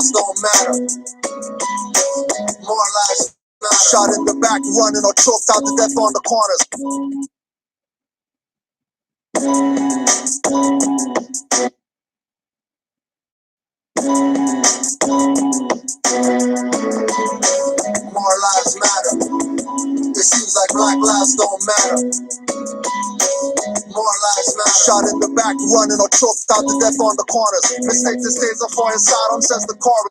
lives don't matter. More lives matter. Shot in the back, running or choked out to death on the corners. More lives matter. It seems like black lives don't matter. More lives matter. Shot in the back, running or choked out to death on the corners. Mistake this stays for his sidearm, says the coroner.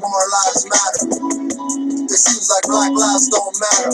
More lives matter. It seems like black lives don't matter.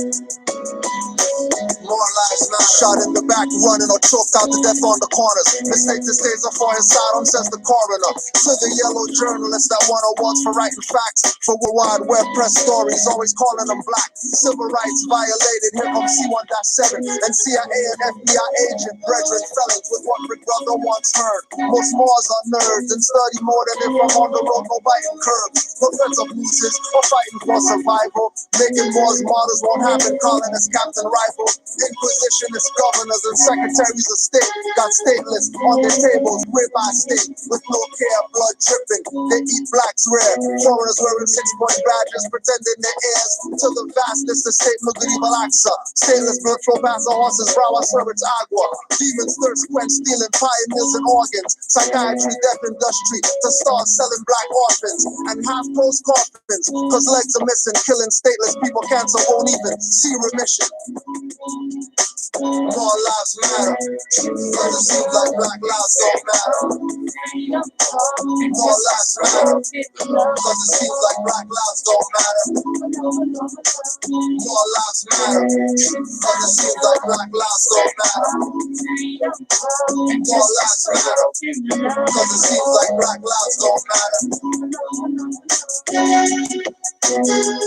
More lives matter. Shot in the back, running or choked out to death on the corners. Mistake this stays for his sidearm, says the coroner. To the yellow journalist that won awards for writing facts. For World Wide Web press stories, always calling them black. Civil rights violated, here comes C1-7. And CIA and FBI agent, brethren, felons with what Rick Brother once heard. Most Moors are nerds and study more than if I'm on the road, no biting curbs. No threats of nooses or fighting for survival. Making Moors martyrs won't happen, calling us captain rival. Inquisitionists, governors, and secretaries of state got stateless on their tables, ribeye steak with no care, blood dripping. They eat blacks rare, foreigners wearing 6-point badges, pretending they're heirs to the vastness of state Mughal Al-Aqsa. Stainless blood flow past the horses, brow, I serve it's agua. Demons thirst quench, stealing pioneers and organs. Psychiatry, death industry, to start selling black orphans and half-closed coffins, cause legs are missing, killing stateless people, cancer won't even see remission. More lives matter. Cause it seems like black lives don't matter. More lives matter. Cause it seems like black lives don't matter. More lives matter. Cause it seems like black lives don't matter. More lives matter. Cause it seems like black lives don't matter.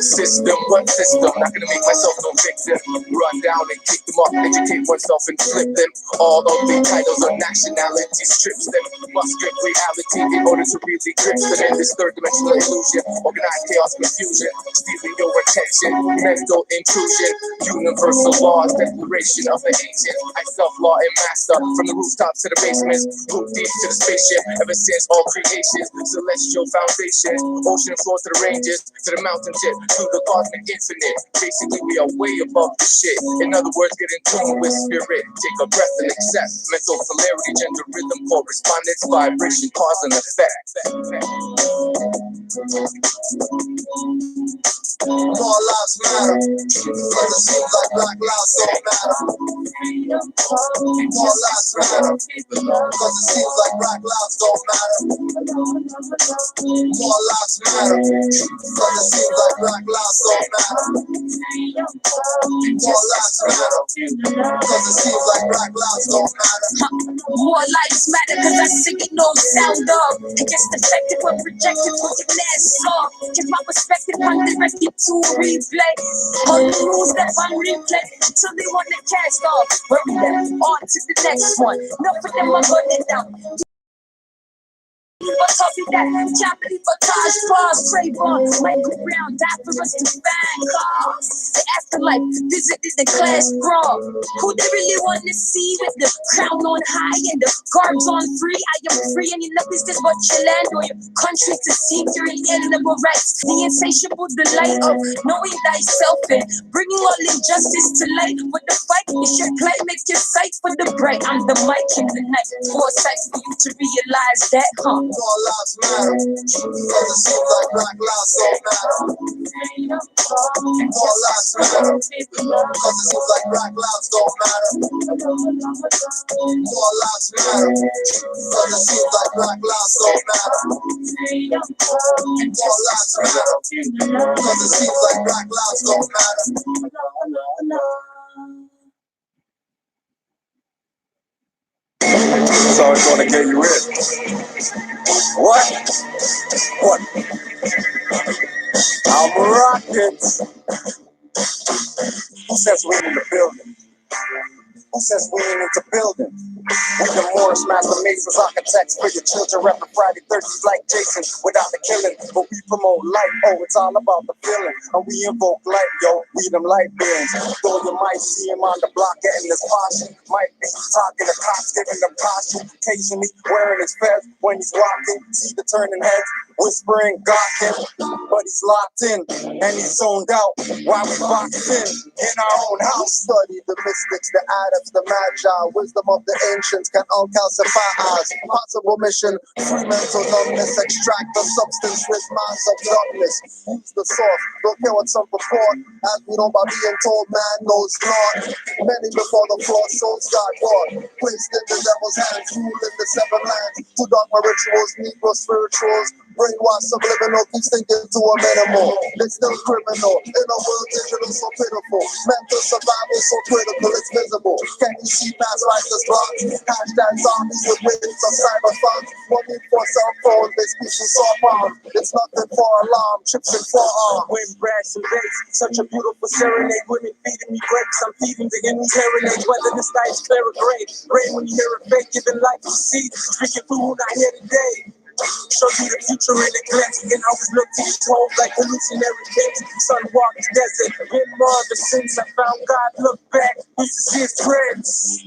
System, what system? Not gonna make myself no victim. Run down and kick them up, educate oneself and flip them. All of the titles or nationality strips them. Must get reality in order to really grip them in this third dimensional illusion. Organized chaos, confusion, stealing your attention, mental intrusion, universal laws, declaration of the ancient. I self-law and master from the rooftops to the basements, root deep to the spaceship. Ever since all creations, celestial foundations, ocean floor to the ranges, to the mountain tip, to the cosmic infinite. Basically, we are way above the shit. In other words, get in tune with spirit. Take a breath and accept mental polarity, gender, rhythm, correspondence, vibration, cause and effect. More lives matter. Cause it seems like black lives don't matter. More lives matter. Cause it seems like black lives don't matter. More lives matter. Cause it seems like black lives don't matter. More lives matter. Cause it seems like black lives don't matter. More lives matter cause I sing it no sound of. It gets defective when projected with the last song. Give my perspective on directed to a replay. All the rules that on replay till they want to cast off. Bury them on to the next one. Enough of them are running down. But tell me that can't believe a Taj Bars, Trayvon, Michael Brown died for us to find cars. The afterlife, visited the class brawl. Who they really want to see with the crown on high and the garbs on free? I am free and you know business but your land or your country to seek your inalienable rights. The insatiable delight of knowing thyself and bringing all injustice to light. With the fight, you should play, make your sight for the bright. I'm the mic in the night, foresight for you to realize that, More More lives matter. Cause it seems like black lives don't matter. More lives matter. Cause it seems like black lives don't matter. More lives matter. Cause it seems like black lives don't matter. More lives matter. Cause it seems like black lives don't matter. So it's gonna get you in. What? What? I'm rocking. Who says we in the building? Who says we ain't into building? We the Moorish master masons, architects for your children, repping Friday 30s like Jason without the killing. But we promote light, oh, it's all about the feeling. And we invoke light, yo, we them light beings. Though you might see him on the block getting his posture, might be talking to cops, giving them costume, occasionally wearing his fez when he's walking. See the turning heads, whispering, gawking, but he's locked in and he's zoned out while we boxed in our own house. Study the mystics, the adepts, the magi, wisdom of the ancients can uncalcify us. Possible mission, free mental numbness, extract the substance with minds of darkness. Use the source, don't care what some purport, as we know by being told man knows not. Many before the floor, souls got bought, placed in the devil's hands, ruling the seven lands. To dogma rituals, negro spirituals, brainwash subliminal, keeps thinking to a minimal. It's still criminal, in a world digital so pitiful. Mental survival so critical, it's visible. Can you see past righteous blocks? Hashtag zombies with wings of cyberpunk. One need for cell phones, they speak to soft arms. It's nothing for alarm, chips and forearm. Wind, brass, and bass, such a beautiful serenade. Women feeding me grapes, I'm feeding the enemy serenade. Whether the sky's clear or gray, rain when you hear a fake, giving life to seed. Drinking food I hear today. Show you the future in a glimpse, and I was looking told like hallucinary things. Sun walked the desert, been more ever since I found God. Look back, used to see his prince.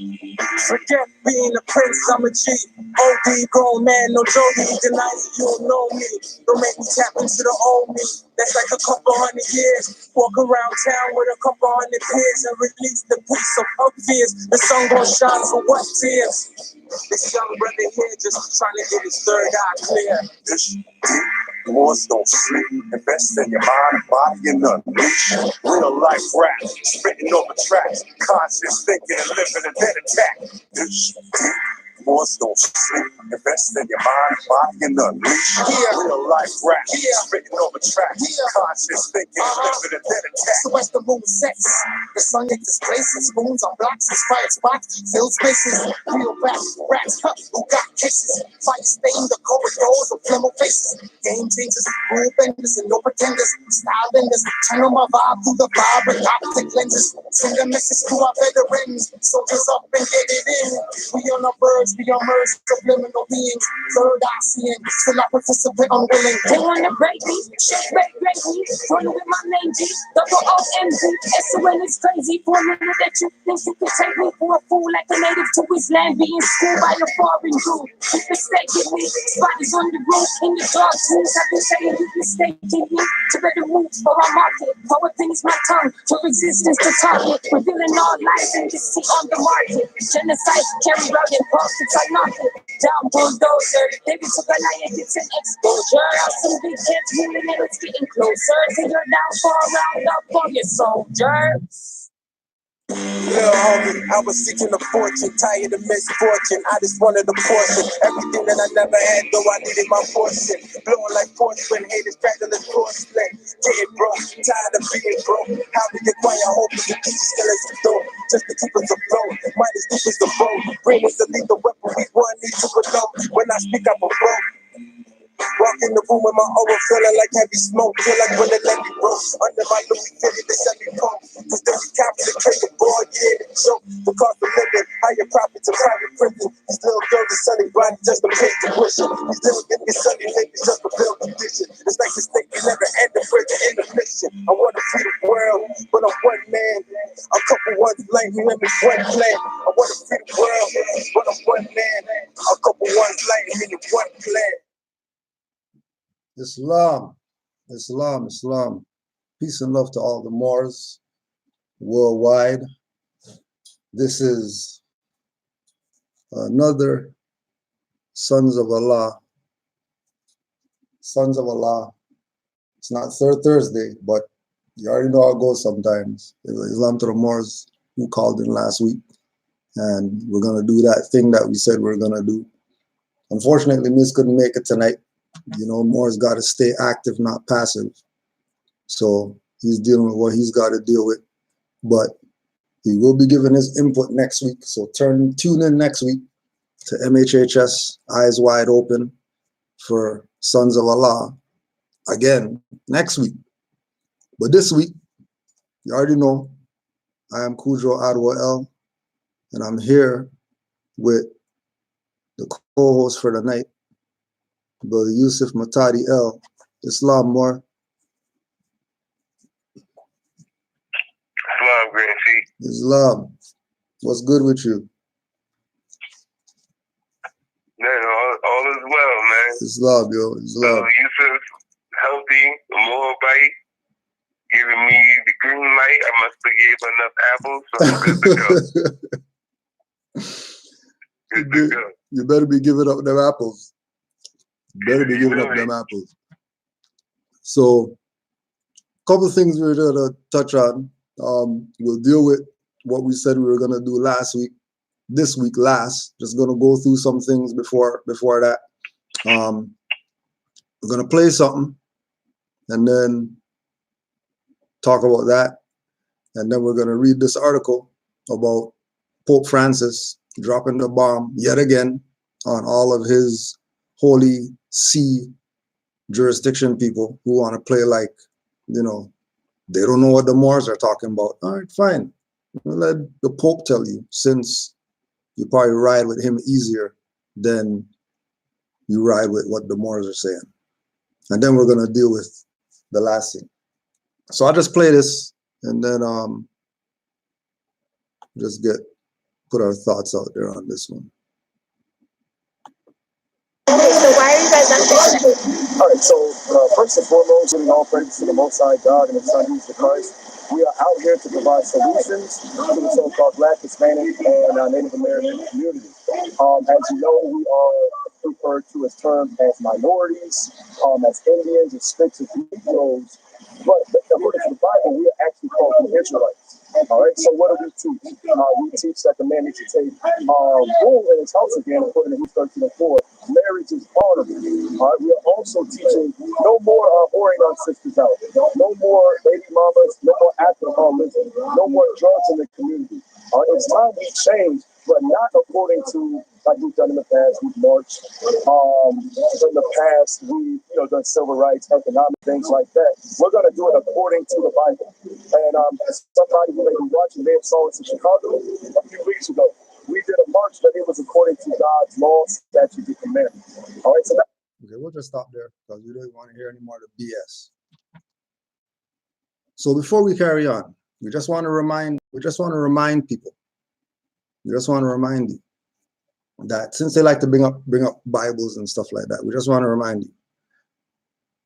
Forget being a prince, I'm a G. OD, grown man, no Jody, deny it, you don't know me. Don't make me tap into the old me. That's like a couple hundred years. Walk around town with a couple hundred peers and release the peace of fears. The sun gon' shine for what tears? This young brother here just trying to get his third eye clear. This Moors don't sleep. Invest in your mind and body and unleash. Real life rap, spitting over tracks. Conscious thinking and living and then attack. This Moors don't sleep. Invest in your mind, body, and unleash. Real life rap, spitting over tracks. Conscious thinking, living and then attack. So as the moon sets, the sun hits places. Moons on blocks, inspired spots, filled spaces. Real rats, who got cases. Fire stain the corridors of flammable faces. Game changers, rule benders, and no pretenders. Style benders, channel my vibe through the vibrant optic lenses. Send a message to our veterans. Soldiers up and get it in. We on our birds. We are merged, subliminal beings, third eye seeing, still I participate unwilling. They wanna break me, shake, break me, running with my name G, double O-M-G. S-O-N is crazy for a minute that you think you could take me for a fool like a native to his land, being schooled by a foreign group. You mistaken me, spiders on the roof, in the dark rooms, I've been saying you mistaken me, to better move for our market. Poetry is my tongue, to resistance to target, revealing all lies and deceit on the market. Genocide, carry out in pockets. I knock it down, bulldozer. Baby took a night and gets an exposure. Some big kids moving and it's getting closer to your downfall. Round up on your soldiers. Little homie, I was seeking a fortune, tired of misfortune. I just wanted a portion, everything that I never had, though I needed my portion. Blowing like porcelain, haters cracking the porcelain. Getting broke, tired of being broke. How we acquire hope is the key, still as a door, just to keep us afloat. Might as deep as the boat, brain is the lethal weapon we want need to know. When I speak up, I'm broke. Walk in the room with my aura feeling like heavy smoke. Feel like when they let me broke. Under my Louis Fitty, they send me punk. Cause then we capture the cake of boy, yeah, the joke. The cost of living, higher profits and private printing. These little girls are sunny body just to pay tuition. These little niggas sunny niggas just to build condition. It's like the state you never end the bridge in the mission. I wanna free the world, but I'm one man. A couple ones like me, let me one plan. I wanna free the world, but I'm one man. A couple ones like me, in one plan. Islam, Islam, Islam. Peace and love to all the Moors worldwide. This is another Sons of Allah Sons of Allah. It's not third Thursday, but you already know how it goes sometimes. Islam to the Moors, who called in last week, and we're gonna do that thing that we said we're gonna do. Unfortunately, Miss couldn't make it tonight. You know, Moors got to stay active, not passive. So he's dealing with what he's got to deal with, but he will be giving his input next week. So tune in next week to MHHS Eyes Wide Open for Sons of Allah again next week. But this week, you already know, I am Kudro Adwa El, and I'm here with the co-host for the night, Brother Yusuf Matadi El. Islam Moor. Islam, Grand Chief. Islam. What's good with you? Man, all is well, man. Islam, yo. Islam. Yusuf, healthy, the Moor bite, giving me the green light. I must have gave enough apples, so I'm good to go. Good to go. You better be giving up them apples. You better be giving up them apples. So, a couple of things we're going to touch on. We'll deal with what we said we were going to do last week. This week, just going to go through some things before that. We're going to play something and then talk about that. And then we're going to read this article about Pope Francis dropping the bomb yet again on all of his Holy See jurisdiction people who want to play like, you know, they don't know what the Moors are talking about. All right, fine. We'll let the Pope tell you, since you probably ride with him easier than you ride with what the Moors are saying. And then we're going to deal with the last thing. So I'll just play this and then just put our thoughts out there on this one. Okay, so why are you guys on? All right, so first and foremost, giving all praise to the Most High God and His Son Jesus Christ. We are out here to provide solutions to the so-called Black, Hispanic, and Native American community. As you know, we are referred to as terms as minorities, as Indians, as Spicks, as Negroes. But according to the Bible, we are actually called the Israelites. All right, so what do we teach? We teach that the man needs to take bull in his house again, according to Hebrews 13:4. Marriage is honorable. All right, we are also teaching no more whoring on sisters out, no more baby mamas, no more alcoholism, no more drugs in the community. All right, it's time we change, but not according to like we've done in the past. We've marched. In the past, we done civil rights, economic things like that. We're going to do it according to the Bible. And somebody who may be watching may have saw us in Chicago a few weeks ago. We did a march, but it was according to God's laws, statutes, and commandments. All right, so that. Okay, we'll just stop there because we don't want to hear any more of the BS. So before we carry on, we just want to remind people. We just want to remind you that since they like to bring up Bibles and stuff like that, we just want to remind you.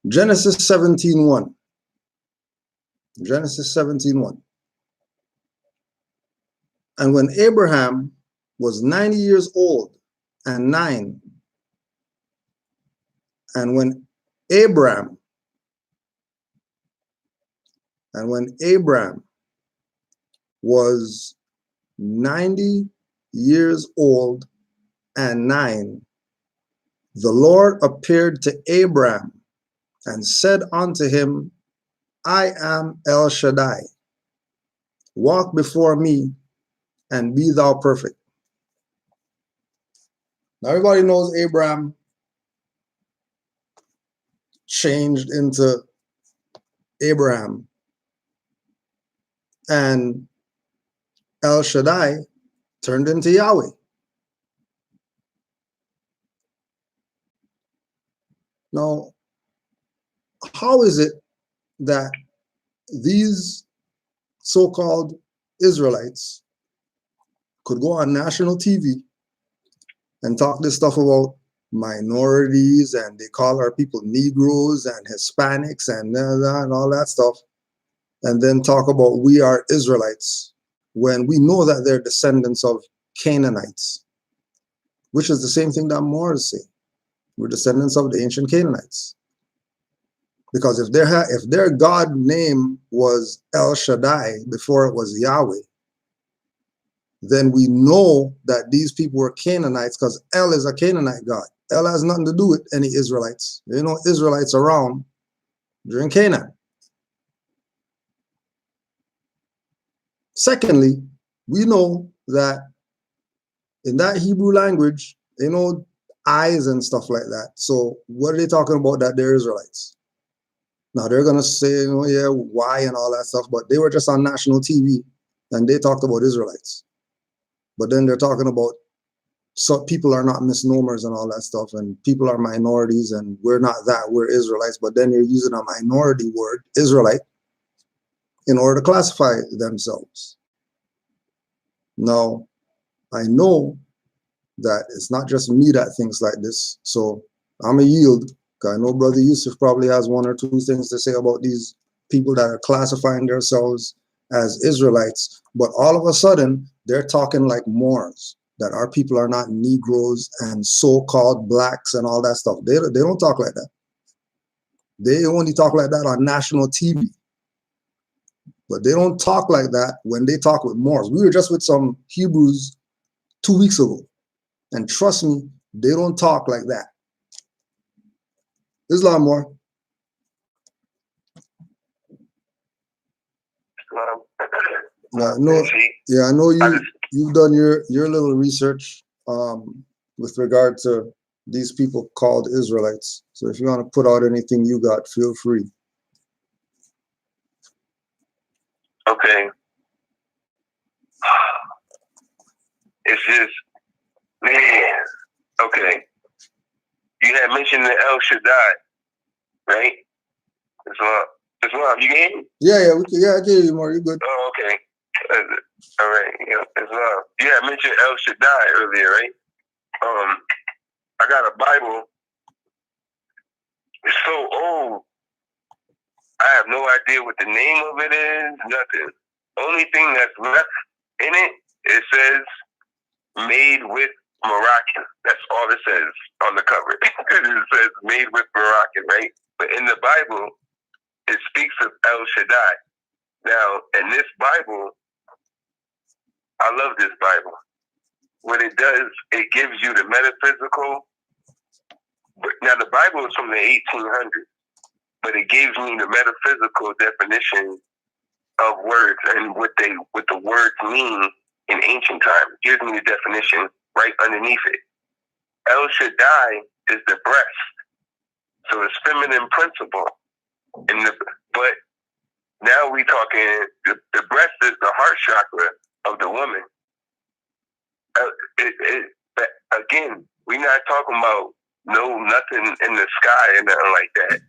Genesis 17:1. Genesis 17:1. And when Abraham was 90 years old and 9, and when Abraham was 90 years old and 9, the Lord appeared to Abraham and said unto him, I am El Shaddai. Walk before me and be thou perfect. Now everybody knows Abraham changed into Abraham, and El Shaddai turned into Yahweh. Now, how is it that these so-called Israelites could go on national TV and talk this stuff about minorities, and they call our people Negroes and Hispanics and all that stuff, and then talk about we are Israelites when we know that they're descendants of Canaanites, which is the same thing that Moors say. We're descendants of the ancient Canaanites. Because if their God name was El Shaddai before it was Yahweh, then we know that these people were Canaanites, because El is a Canaanite God. El has nothing to do with any Israelites. There are no Israelites around during Canaan. Secondly, we know that in that Hebrew language, they know eyes and stuff like that. So what are they talking about that they're Israelites? Now they're gonna say, yeah, why and all that stuff, but they were just on national TV and they talked about Israelites. But then they're talking about so people are not misnomers and all that stuff, and people are minorities, and we're not that, we're Israelites. But then you're using a minority word, Israelite, in order to classify themselves. Now, I know that it's not just me that thinks like this, so I'm a yield. I know Brother Yusuf probably has one or two things to say about these people that are classifying themselves as Israelites, but all of a sudden they're talking like Moors, that our people are not Negroes and so-called blacks and all that stuff. They don't talk like that. They only talk like that on national TV. But they don't talk like that when they talk with Moors. We were just with some Hebrews 2 weeks ago, and trust me, they don't talk like that. There's a lot more. I know you've done your little research with regard to these people called Israelites. So if you want to put out anything you got, feel free. Okay. It's just, man. Okay. You had mentioned the El Shaddai, right? Islam, you can hear me? Yeah, I can hear you more. You're good. Oh, okay. All right. Islam. You had mentioned El Shaddai earlier, right? I got a Bible. It's so old. I have no idea what the name of it is. Nothing. Only thing that's left in it, it says "Made with Moroccan." That's all it says on the cover. It says "Made with Moroccan," right? But in the Bible, it speaks of El Shaddai. Now, in this Bible, I love this Bible. What it does, it gives you the metaphysical. Now, the Bible is from the 1800s, but it gives me the metaphysical definition of words and what the words mean in ancient times. It gives me the definition right underneath it. El Shaddai is the breast, so it's feminine principle. But now we talking the breast is the heart chakra of the woman. Again, we're not talking about nothing in the sky and nothing like that.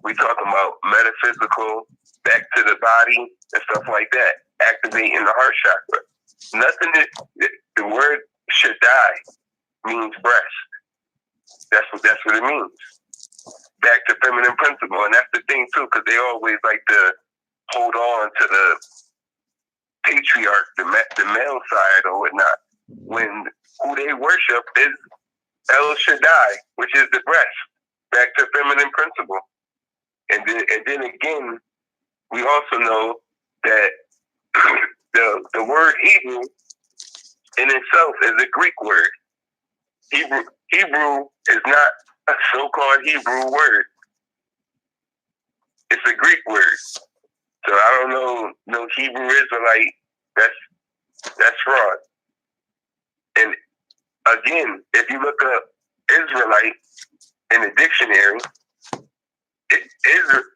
We talking about metaphysical, back to the body and stuff like that, activating the heart chakra. The word Shaddai means breast. That's what it means. Back to feminine principle, and that's the thing too, because they always like to hold on to the patriarch, the male side or whatnot, when who they worship is El Shaddai, which is the breast. Back to feminine principle. And then again, we also know that the word Hebrew in itself is a Greek word. Hebrew is not a so-called Hebrew word. It's a Greek word. So I don't know no Hebrew Israelite. That's fraud. And again, if you look up Israelite in the dictionary,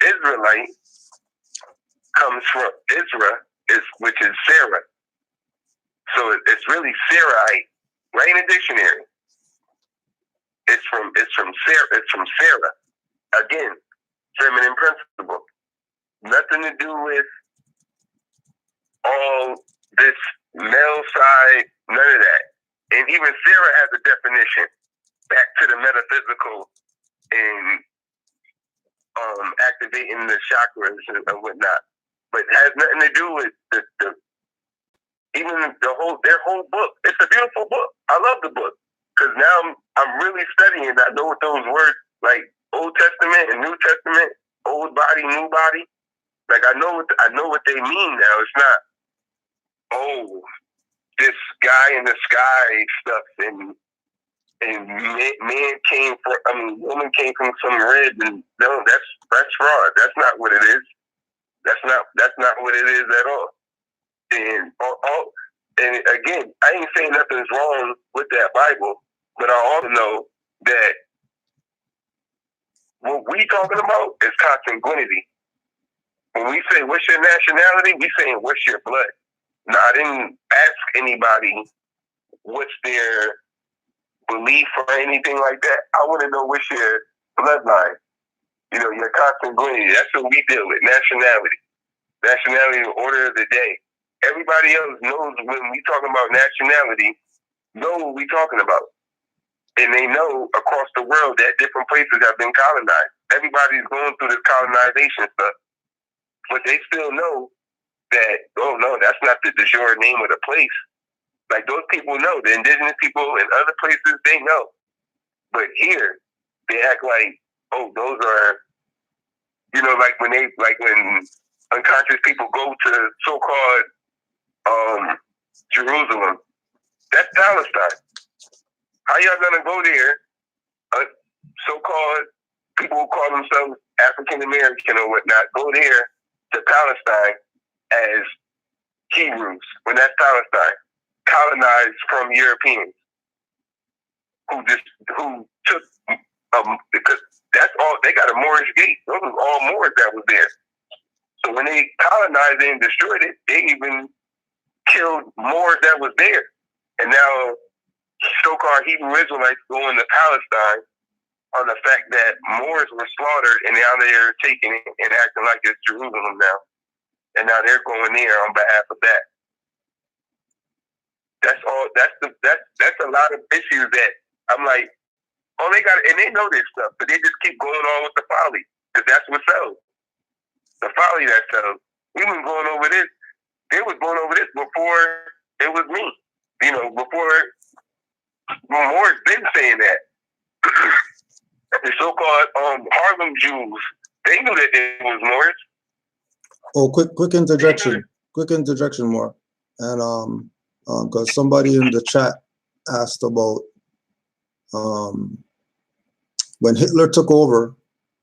Israelite comes from Isra, which is Sarah. So it's really Sarahite, right in the dictionary. It's from Sarah. Again, feminine principle. Nothing to do with all this male side, none of that. And even Sarah has a definition back to the metaphysical and activating the chakras and whatnot. But it has nothing to do with their whole book. It's a beautiful book. I love the book. Because now I'm really studying. I know what those words, like Old Testament and New Testament, old body, new body. Like I know what they mean now. It's not, oh, this guy in the sky stuff and woman came from some red, and no, that's fraud. That's not what it is. That's not what it is at all. And again, I ain't saying nothing's wrong with that Bible, but I also know that what we talking about is consanguinity. When we say what's your nationality, we saying what's your blood. Now, I didn't ask anybody what's their belief or anything like that. I want to know what's your bloodline. You know, your consanguinity. That's what we deal with. Nationality. Nationality, the order of the day. Everybody else knows when we talking about nationality, know what we talking about. And they know across the world that different places have been colonized. Everybody's going through this colonization stuff. But they still know that, oh no, that's not the de jure name of the place. Like those people know, the indigenous people in other places, they know. But here, they act like, oh, those are, you know, like when unconscious people go to so-called Jerusalem, that's Palestine. How y'all gonna go there? So-called people who call themselves African American or whatnot go there to Palestine as Hebrews when that's Palestine, colonized from Europeans who took because that's all they got a Moorish gate. Those was all Moors that was there. So when they colonized it and destroyed it, they even killed Moors that was there. And now so-called Hebrew Israelites going to Palestine on the fact that Moors were slaughtered and now they're taking it and acting like it's Jerusalem now. And now they're going there on behalf of that. That's all. That's a lot of issues that I'm like, oh, they got it, and they know this stuff, but they just keep going on with the folly because that's what sells. The folly that sells. We've been going over this. They was going over this before it was me. You know, before Moors been saying that. The so-called Harlem Jews, they knew that they was Moors. Oh, quick interjection, more, and because somebody in the chat asked about when Hitler took over,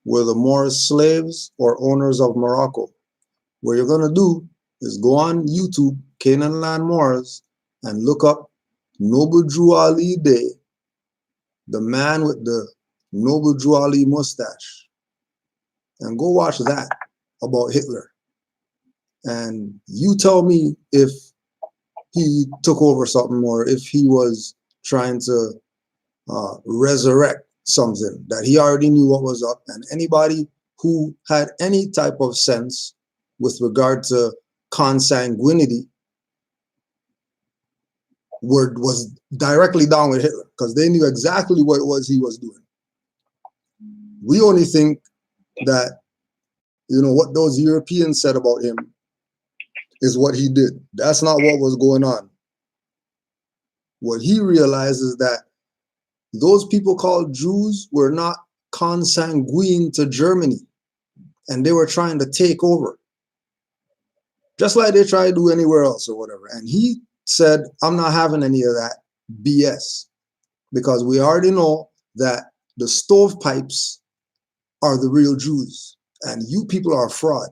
were the Moors slaves or owners of Morocco? What you're gonna do is go on YouTube, Canaanland Moors, and look up Noble Drew Ali Day, the man with the Noble Drew Ali mustache, and go watch that about Hitler. And you tell me if he took over something or if he was trying to resurrect something that he already knew what was up. And anybody who had any type of sense with regard to consanguinity was directly down with Hitler because they knew exactly what it was he was doing. We only think that, you know, what those Europeans said about him is what he did. That's not what was going on. What he realized is that those people called Jews were not consanguine to Germany, and they were trying to take over, just like they try to do anywhere else or whatever. And he said, I'm not having any of that BS, because we already know that the stovepipes are the real Jews, and you people are a fraud.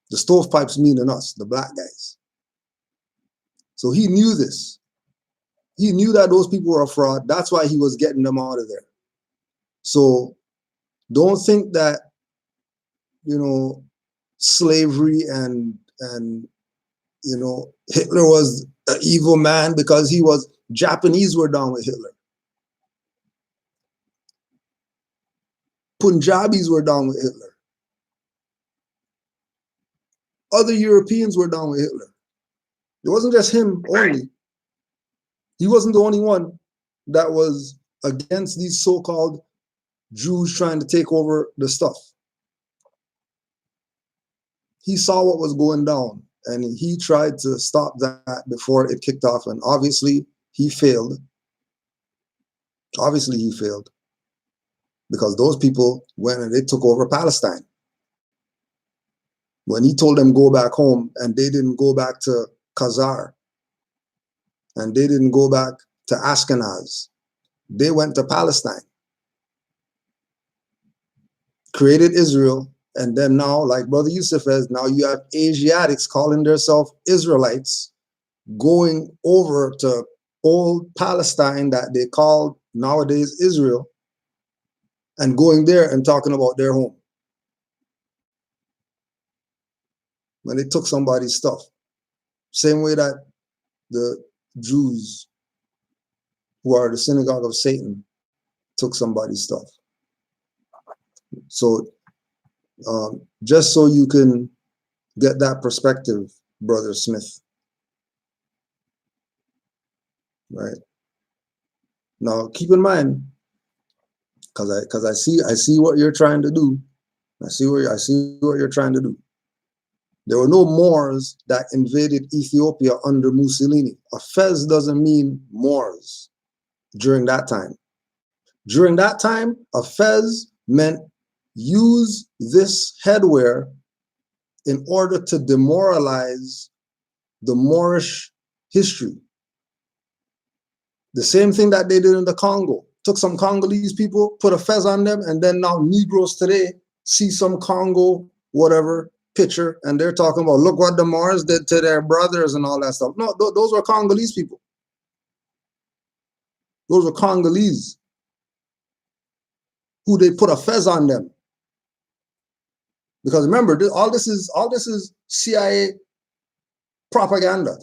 The stovepipes meaning us, the black guys. So he knew this. He knew that those people were a fraud. That's why he was getting them out of there. So don't think that, you know, slavery and you know, Hitler was an evil man because he was, Japanese were down with Hitler. Punjabis were down with Hitler. Other Europeans were down with Hitler. It wasn't just him only. He wasn't the only one that was against these so-called Jews trying to take over the stuff. He saw what was going down and he tried to stop that before it kicked off. And obviously he failed. Obviously he failed because those people went and they took over Palestine. When he told them go back home, and they didn't go back to Khazar, and they didn't go back to Ashkenaz, they went to Palestine, created Israel, and then now, like Brother Yusuf says, now you have Asiatics calling themselves Israelites going over to old Palestine that they call nowadays Israel, and going there and talking about their home when they took somebody's stuff. Same way that the Jews, who are the synagogue of Satan, took somebody's stuff. So just so you can get that perspective, Brother Smith, right? Now keep in mind, because I see what you're trying to do. I see what you're trying to do. There were no Moors that invaded Ethiopia under Mussolini. A fez doesn't mean Moors during that time. During that time, a fez meant use this headwear in order to demoralize the Moorish history. The same thing that they did in the Congo. Took some Congolese people, put a fez on them, and then now Negroes today see some Congo, whatever, picture, and they're talking about, look what the Moors did to their brothers and all that stuff. No, those were Congolese people. Those were Congolese who they put a fez on them. Because remember, all this is CIA propaganda.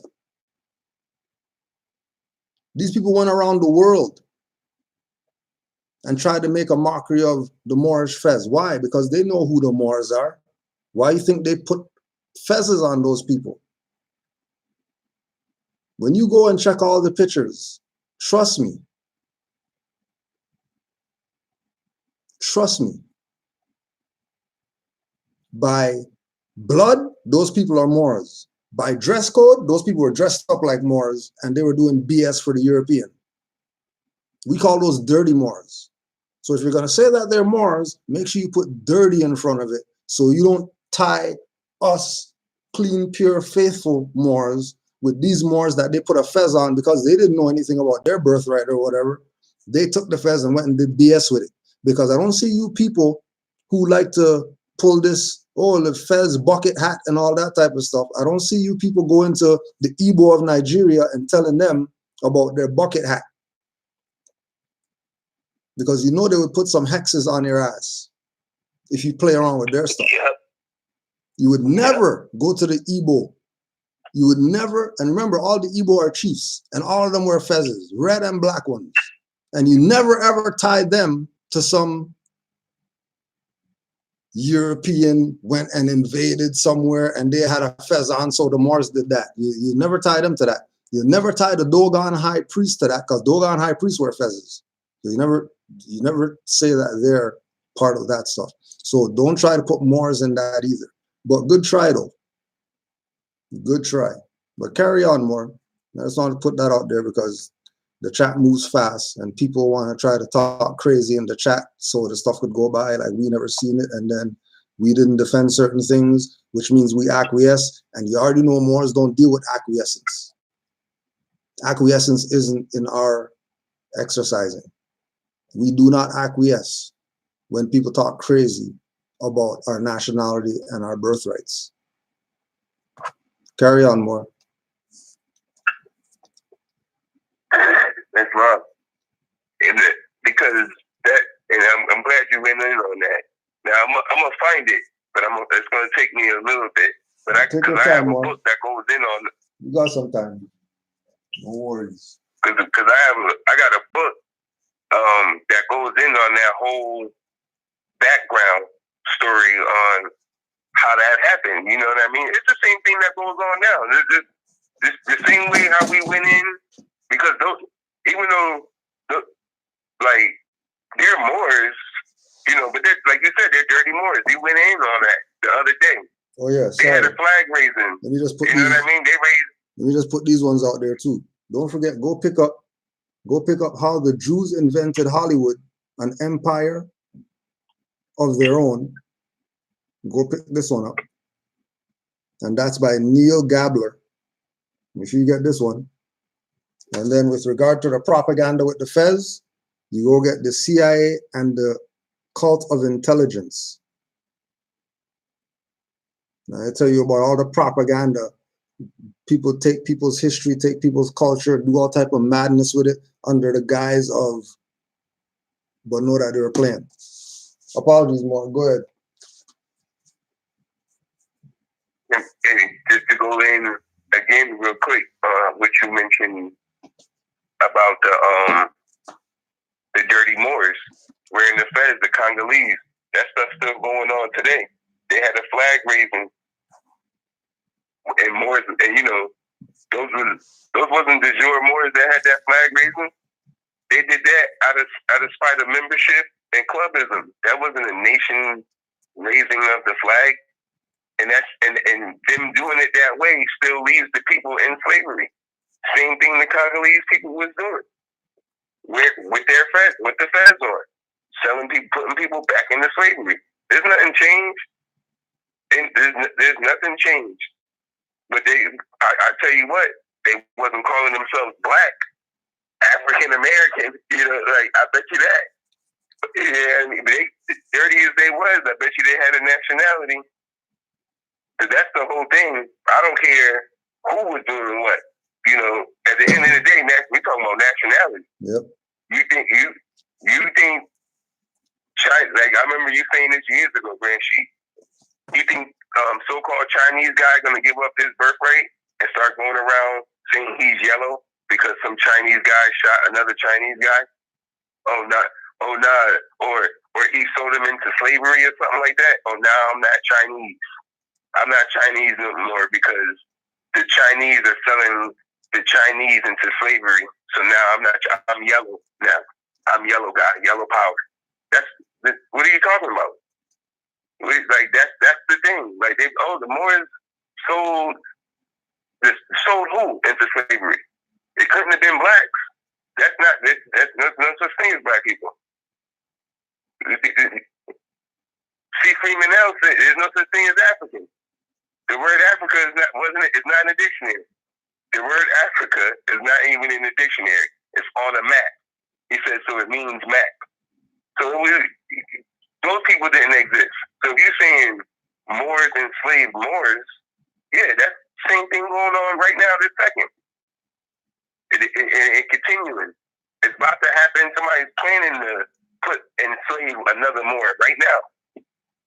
These people went around the world and tried to make a mockery of the Moorish fez. Why? Because they know who the Moors are. Why do you think they put fezzes on those people? When you go and check all the pictures, trust me, by blood, those people are Moors. By dress code, those people were dressed up like Moors and they were doing BS for the European. We call those dirty Moors. So if you're going to say that they're Moors, make sure you put dirty in front of it so you don't tie us clean, pure, faithful Moors with these Moors that they put a fez on because they didn't know anything about their birthright or whatever. They took the fez and went and did BS with it. Because I don't see you people who like to pull this, oh, the fez bucket hat and all that type of stuff. I don't see you people going to the Igbo of Nigeria and telling them about their bucket hat. Because you know they would put some hexes on your ass if you play around with their stuff. Yep. You would never go to the Igbo. You would never, and remember, all the Igbo are chiefs, and all of them wear fezzes, red and black ones. And you never ever tied them to some European went and invaded somewhere and they had a fez on, so the Moors did that. You never tie them to that. You never tie the Dogon high priest to that, because Dogon high priests wear fezzes. So you never say that they're part of that stuff. So don't try to put Moors in that either. But good try though. Good try. But carry on, Moor. I just want to put that out there because the chat moves fast and people want to try to talk crazy in the chat so the stuff could go by like we never seen it, and then we didn't defend certain things, which means we acquiesce. And you already know Moors don't deal with acquiescence. Acquiescence isn't in our exercising. We do not acquiesce when people talk crazy about our nationality and our birthrights. Carry on, Moor. That's wrong. Because that, and I'm glad you went in on that. Now I'm gonna find it, but it's gonna take me a little bit. But I have a book that goes in on it. You got some time. No worries. Because I got a book that goes in on that whole background story on how that happened. You know what I mean? It's the same thing that goes on now. The same way how we went in, because even though like they're Moors, you know, but they're, like you said, they're dirty Moors. He went in on that the other day. Oh yeah, they had a flag raising. Let me just put you know what I mean? They raised. Let me just put these ones out there too. Don't forget, go pick up how the Jews invented Hollywood, an empire of their own. Go pick this one up. and that's by Neil Gabler. Make sure you get this one. And then with regard to the propaganda with the Fez, you go get the CIA and the Cult of Intelligence. Now, I tell you about all the propaganda. People take people's history, take people's culture, do all type of madness with it under the guise of, but know that they were playing. Apologies, Mark. Go ahead. And just to go in again real quick, what you mentioned about the dirty Moors wearing the Fez, the Congolese. That stuff's still going on today. They had a flag raising, and Moors, and you know, those wasn't de jure Moors that had that flag raising. They did that out of spite of membership and clubism. That wasn't a nation raising of the flag, and them doing it that way still leaves the people in slavery. Same thing the Congolese people was doing with their Fez, with the Fez on, selling people, putting people back into slavery. There's nothing changed. There's nothing changed. But I tell you what, they wasn't calling themselves black, African American. You know, like I bet you that. Yeah, I mean, dirty as they was, I bet you they had a nationality. But that's the whole thing. I don't care who was doing what. You know, at the end of the day, we're talking about nationality. Yep. You think China? Like I remember you saying this years ago, Grand Sheik. You think so-called Chinese guy gonna give up his birthright and start going around saying he's yellow because some Chinese guy shot another Chinese guy? Oh nah, or he sold him into slavery or something like that. Oh, now I'm not Chinese. I'm not Chinese no more because the Chinese are selling the Chinese into slavery. So now I'm yellow now. I'm yellow guy, yellow power. What are you talking about? Like that's the thing. Like the Moors sold who into slavery? It couldn't have been blacks. That's no such thing as black people. See, Freeman L said there's no such thing as African. The word Africa is not in the dictionary. The word Africa is not even in the dictionary. It's on a map. He said, so it means map. So those people didn't exist. So if you're saying Moors enslaved Moors, yeah, that's the same thing going on right now this second. It continuing. It's about to happen. Somebody's planning to enslave another Moor right now.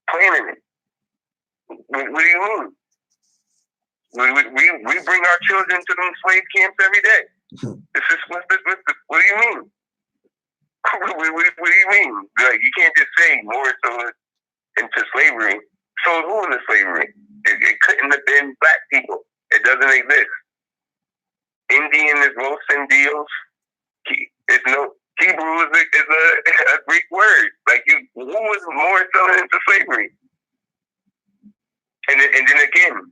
Planning it. What do you mean? We bring our children to them slave camps every day. This is what do you mean? What do you mean? Like, you can't just say Moors sold into slavery. Sold who into slavery? It couldn't have been black people. It doesn't exist. Indian is Los Indios. It's no Hebrew is a Greek word. Like who was Moors selling into slavery? And then again,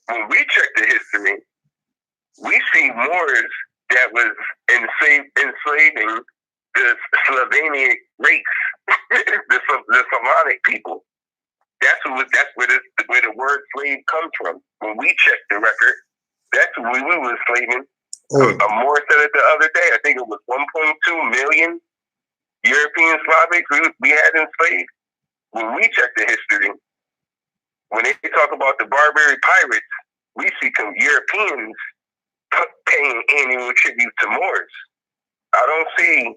when we check the history, we see Moors that was enslaving the Slavonic race, the Slavonic people. That's where the word slave comes from. When we check the record, that's who we were enslaving. A Moor said it the other day. I think it was 1.2 million European Slavics we had enslaved. When we check the history, when they talk about the Barbary pirates, we see some Europeans paying annual tribute to Moors. I don't see,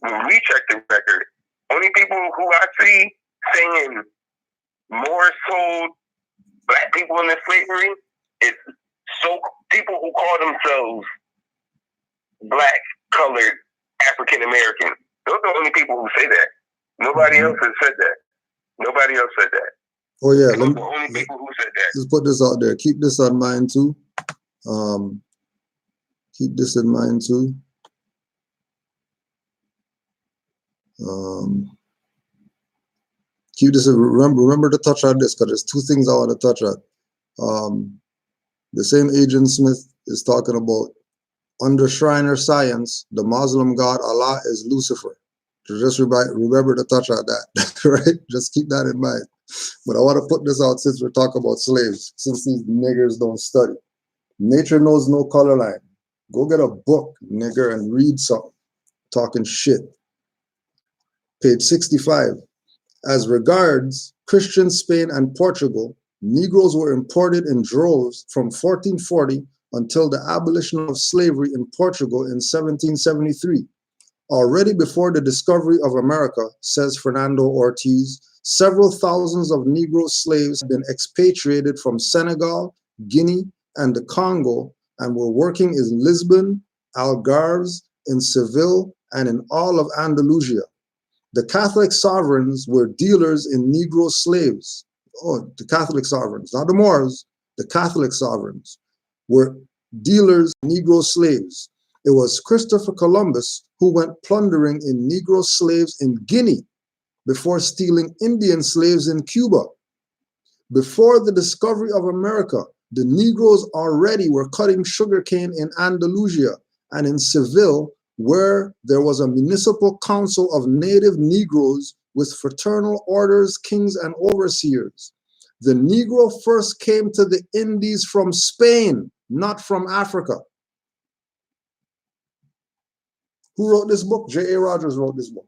when we check the record, only people who I see saying Moors sold black people into slavery is people who call themselves black, colored, African American. Those are the only people who say that. Nobody else has said that. Nobody else said that. Oh yeah, Those are the only people who said that. Let's put this out there. Keep this in mind too. Keep this in mind too. Keep this. Remember to touch on this because there's two things I want to touch on. The same Agent Smith is talking about under Shriner science, the Muslim god Allah is Lucifer. So just remember to touch on that, right? Just keep that in mind. But I want to put this out since we're talking about slaves, since these niggers don't study. Nature knows no color line. Go get a book, nigger, and read something. Talking shit. Page 65. As regards Christian Spain and Portugal, Negroes were imported in droves from 1440 until the abolition of slavery in Portugal in 1773. Already before the discovery of America, says Fernando Ortiz, several thousands of Negro slaves had been expatriated from Senegal, Guinea, and the Congo and were working in Lisbon, Algarves, in Seville, and in all of Andalusia. The Catholic sovereigns were dealers in Negro slaves. Oh, the Catholic sovereigns, not the Moors, the Catholic sovereigns were dealers in Negro slaves. It was Christopher Columbus who went plundering in Negro slaves in Guinea before stealing Indian slaves in Cuba. Before the discovery of America, the Negroes already were cutting sugarcane in Andalusia and in Seville, where there was a municipal council of native Negroes with fraternal orders, kings, and overseers. The Negro first came to the Indies from Spain, not from Africa. Who wrote this book? J.A. Rogers wrote this book.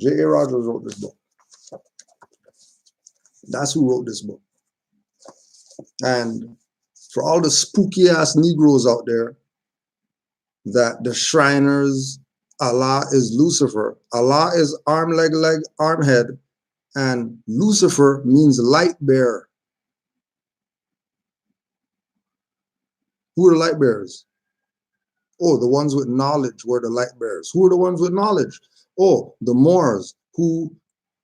J.A. Rogers wrote this book. That's who wrote this book. And for all the spooky ass Negroes out there, that the Shriners, Allah is Lucifer. Allah is arm, leg, arm, head, and Lucifer means light bearer. Who are the light bearers? Oh, the ones with knowledge were the light bearers. Who are the ones with knowledge? Oh, the Moors, who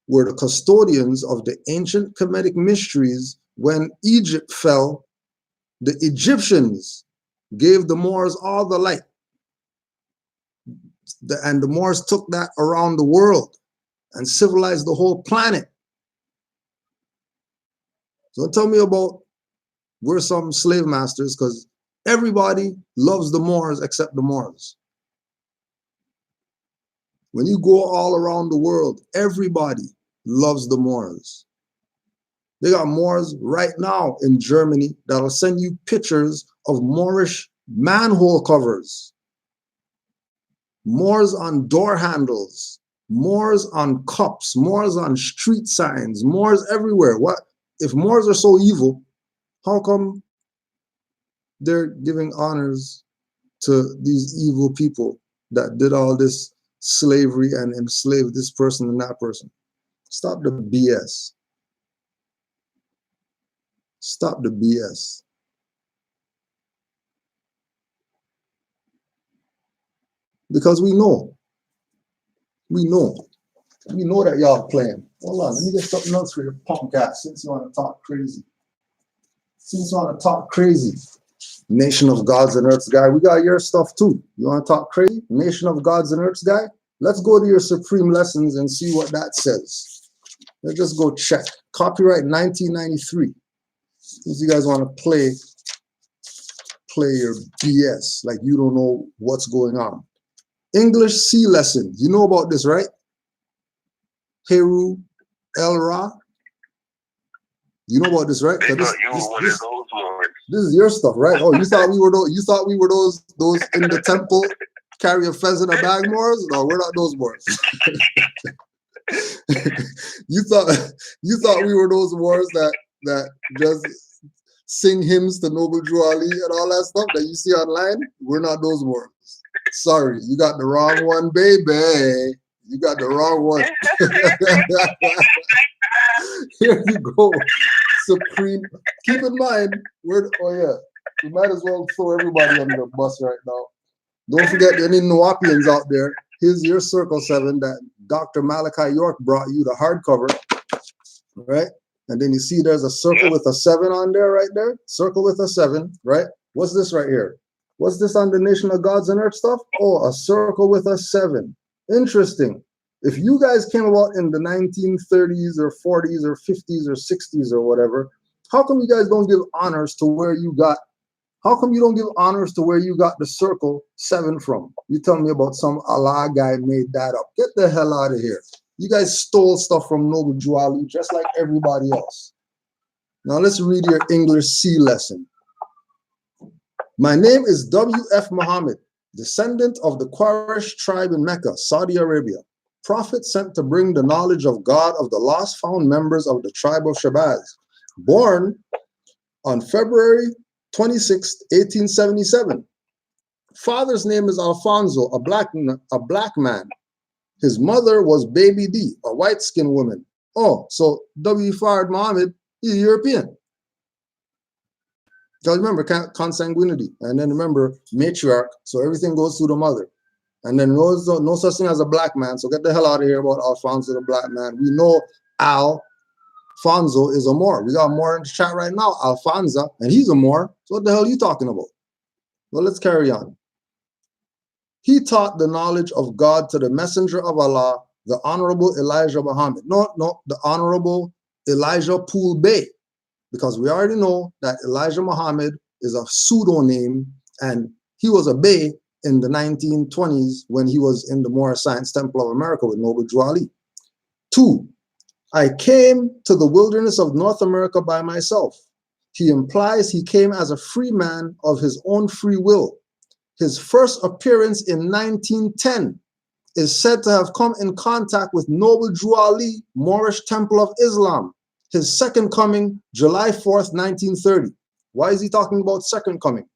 were the custodians of the ancient Kemetic mysteries. When Egypt fell, the Egyptians gave the Moors all the light. And the Moors took that around the world and civilized the whole planet. So don't tell me about we're some slave masters, because everybody loves the Moors except the Moors. When you go all around the world, everybody loves the Moors. They got Moors right now in Germany that'll send you pictures of Moorish manhole covers, Moors on door handles, Moors on cups, Moors on street signs, Moors everywhere. What if Moors are so evil? How come they're giving honors to these evil people that did all this slavery and enslaved this person and that person? Stop the BS. Stop the BS. Because we know that y'all playing. Hold on, let me get something else for your punk ass, since you want to talk crazy. Nation of Gods and Earths guy, we got your stuff too. You want to talk crazy? Nation of Gods and Earths guy? Let's go to your Supreme Lessons and see what that says. Let's just go check. Copyright 1993. Since you guys want to play your BS like you don't know what's going on. English C lesson. You know about this, right? Heru El Ra. You know about this, right? This is your stuff, right? Oh, you thought we were those in the temple carry a fez in a bag Moors? No, we're not those Moors. you thought we were those Moors that just sing hymns to Noble Drew Ali and all that stuff that you see online. We're not those Moors. Sorry, you got the wrong one, baby. You got the wrong one. Here you go. Supreme. Keep in mind, we might as well throw everybody under the bus right now. Don't forget any Nuwapians out there. Here's your Circle 7 that Dr. Malachi York brought you, the hardcover, right? And then you see there's a circle with a 7 on there, right there. Circle with a 7, right? What's this right here? What's this on the Nation of Gods and Earth stuff? Oh, a circle with a 7. Interesting. If you guys came about in the 1930s or 40s or 50s or 60s or whatever, how come you guys don't give honors to where you got? How come you don't give honors to where you got the circle 7 from? You tell me about some Allah guy made that up. Get the hell out of here. You guys stole stuff from Noble Drew Ali just like everybody else. Now let's read your English C lesson. My name is W.F. Muhammad, descendant of the Quraysh tribe in Mecca, Saudi Arabia. Prophet sent to bring the knowledge of God of the lost found members of the tribe of Shabazz. Born on February 26, 1877. Father's name is Alfonso, a black man. His mother was Baby D, a white-skinned woman. Oh, so W. Fard Muhammad is European. Because remember, consanguinity. And then remember, matriarch. So everything goes through the mother. And then no such thing as a black man. So get the hell out of here about Alfonso the black man. We know Alfonso is a Moor. We got Moor in the chat right now, Alfonso, and he's a Moor. So what the hell are you talking about? Well, let's carry on. He taught the knowledge of God to the messenger of Allah, the Honorable Elijah Muhammad. No, the Honorable Elijah Pool Bey. Because we already know that Elijah Muhammad is a pseudonym, and he was a Bey in the 1920s when he was in the Moorish Science Temple of America with Noble Drew Ali. 2, I came to the wilderness of North America by myself. He implies he came as a free man of his own free will. His first appearance in 1910 is said to have come in contact with Noble Drew Ali, Moorish Temple of Islam. His second coming, July 4th, 1930. Why is he talking about second coming?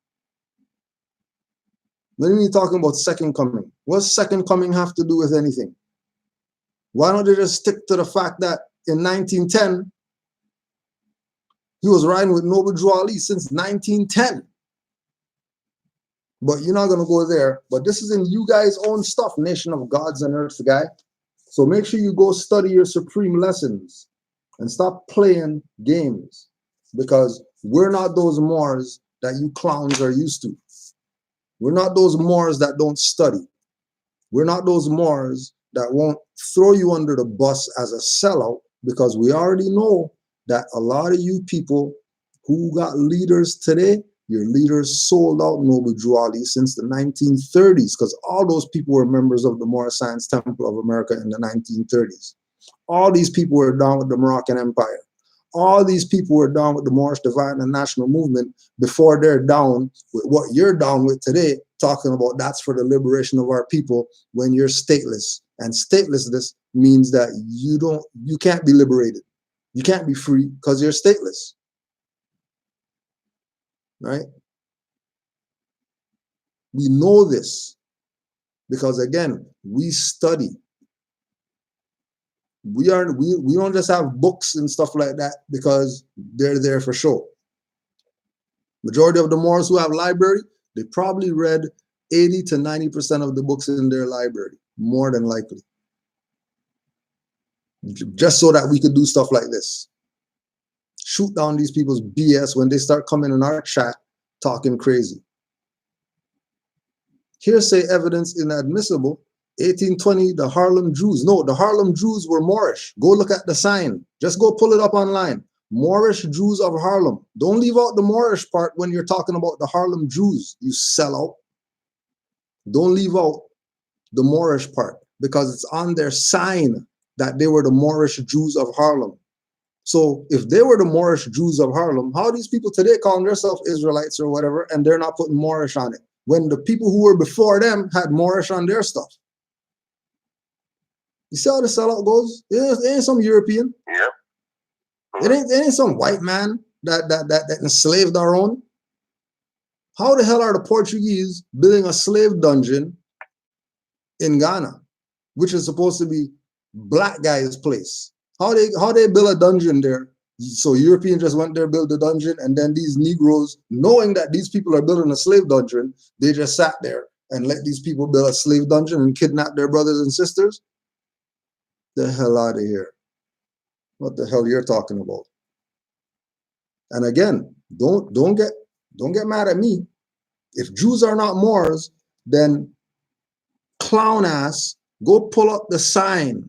What do you mean talking about second coming? What's second coming have to do with anything? Why don't they just stick to the fact that in 1910, he was riding with Noble Drew Ali since 1910? But you're not going to go there. But this is in you guys' own stuff, Nation of Gods and Earth guy. So make sure you go study your supreme lessons and stop playing games, because we're not those Moors that you clowns are used to. We're not those Moors that don't study. We're not those Moors that won't throw you under the bus as a sellout, because we already know that a lot of you people who got leaders today, your leaders sold out Noble Drew Ali since the 1930s, because all those people were members of the Moorish Science Temple of America in the 1930s. All these people were down with the Moroccan Empire. All these people were down with the Moorish Divine and National Movement before they're down with what you're down with today, talking about that's for the liberation of our people when you're stateless. And statelessness means that you can't be liberated. You can't be free because you're stateless. Right? We know this because, again, we study. We don't just have books and stuff like that because they're there for show. Majority of the Moors who have library, they probably read 80 to 90% of the books in their library, more than likely. Just so that we could do stuff like this. Shoot down these people's BS when they start coming in our chat talking crazy. Hearsay evidence inadmissible. 1820, the Harlem Jews. No, the Harlem Jews were Moorish. Go look at the sign. Just go pull it up online. Moorish Jews of Harlem. Don't leave out the Moorish part when you're talking about the Harlem Jews, you sellout. Don't leave out the Moorish part because it's on their sign that they were the Moorish Jews of Harlem. So if they were the Moorish Jews of Harlem, how are these people today calling themselves Israelites or whatever, and they're not putting Moorish on it, when the people who were before them had Moorish on their stuff? You see how the sellout goes? It ain't some European. Yep. It ain't some white man that enslaved our own. How the hell are the Portuguese building a slave dungeon in Ghana, which is supposed to be black guys' place? How they build a dungeon there? So Europeans just went there, built a dungeon, and then these Negroes, knowing that these people are building a slave dungeon, they just sat there and let these people build a slave dungeon and kidnap their brothers and sisters? The hell out of here. What the hell you're talking about? And again, don't get mad at me. If Jews are not Moors, then clown ass, go pull up the sign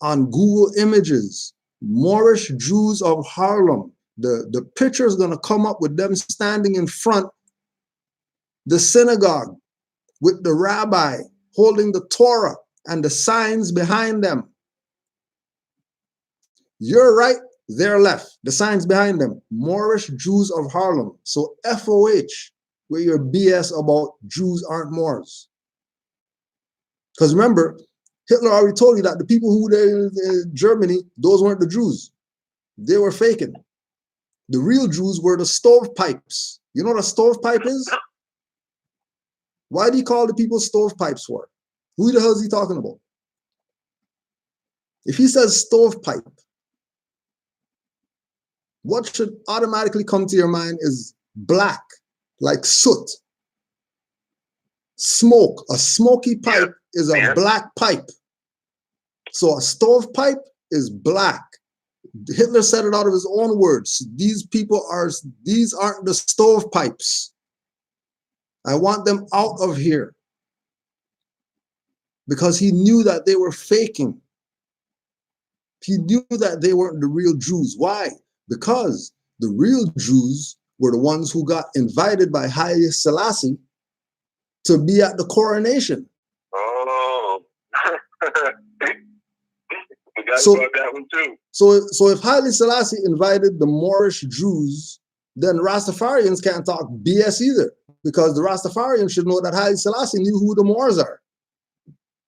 on Google Images. Moorish Jews of Harlem. The picture is going to come up with them standing in front the synagogue with the rabbi holding the Torah and the signs behind them. You're right, they're left. The signs behind them, Moorish Jews of Harlem. So FOH, where your BS about Jews aren't Moors. Because remember, Hitler already told you that the people who were in Germany, those weren't the Jews. They were faking. The real Jews were the stovepipes. You know what a stovepipe is? Why do you call the people stovepipes for? Who the hell is he talking about? If he says stovepipe, what should automatically come to your mind is black, like soot. Smoke. A smoky pipe is a black pipe. So a stovepipe is black. Hitler said it out of his own words. These aren't the stovepipes. I want them out of here. Because he knew that they were faking. He knew that they weren't the real Jews. Why? Because the real Jews were the ones who got invited by Haile Selassie to be at the coronation. Oh. Forgot about that one too. So if Haile Selassie invited the Moorish Jews, then Rastafarians can't talk BS either, because the Rastafarians should know that Haile Selassie knew who the Moors are.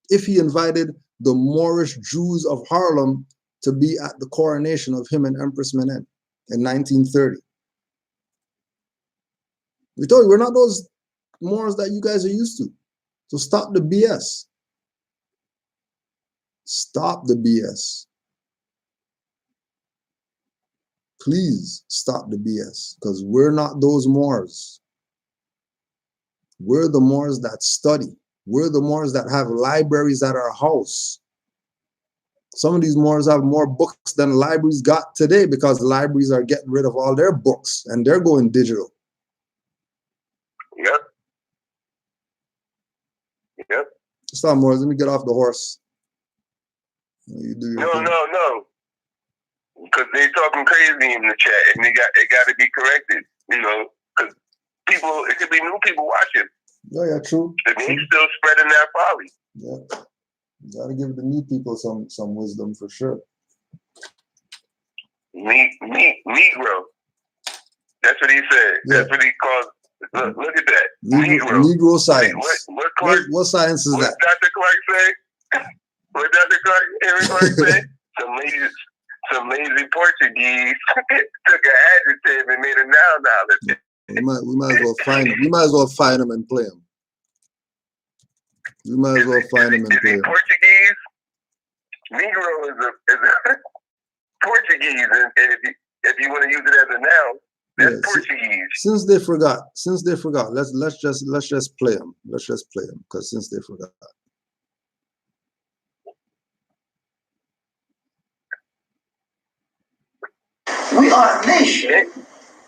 If he invited the Moorish Jews of Harlem to be at the coronation of him and Empress Menen in 1930. We told you, we're not those Moors that you guys are used to. So stop the BS. Stop the BS. Please stop the BS, because we're not those Moors. We're the Moors that study. We're the Moors that have libraries at our house. Some of these Moors have more books than libraries got today, because libraries are getting rid of all their books and they're going digital. Yep. Yep. Stop, Moors. Let me get off the horse. You do your thing. No. Because they talking crazy in the chat, and it got to be corrected. You know, because people, it could be new people watching. Yeah, true. And they still spreading that folly. Yeah. You gotta give the new people some wisdom for sure. Negro. That's what he said. Yeah. That's what he called. Look at that. Negro science. What science is that? Dr. Clark say? What Dr. Clark say? Some lazy Portuguese took an adjective and made a noun out of it. We might as well find them. We might as well find them and play them. We might as well find them and play them. Portuguese? Negro is a Portuguese, and if you want to use it as a noun, that's Portuguese. Since they forgot, let's just play them. Let's just play them, because since they forgot. We are a nation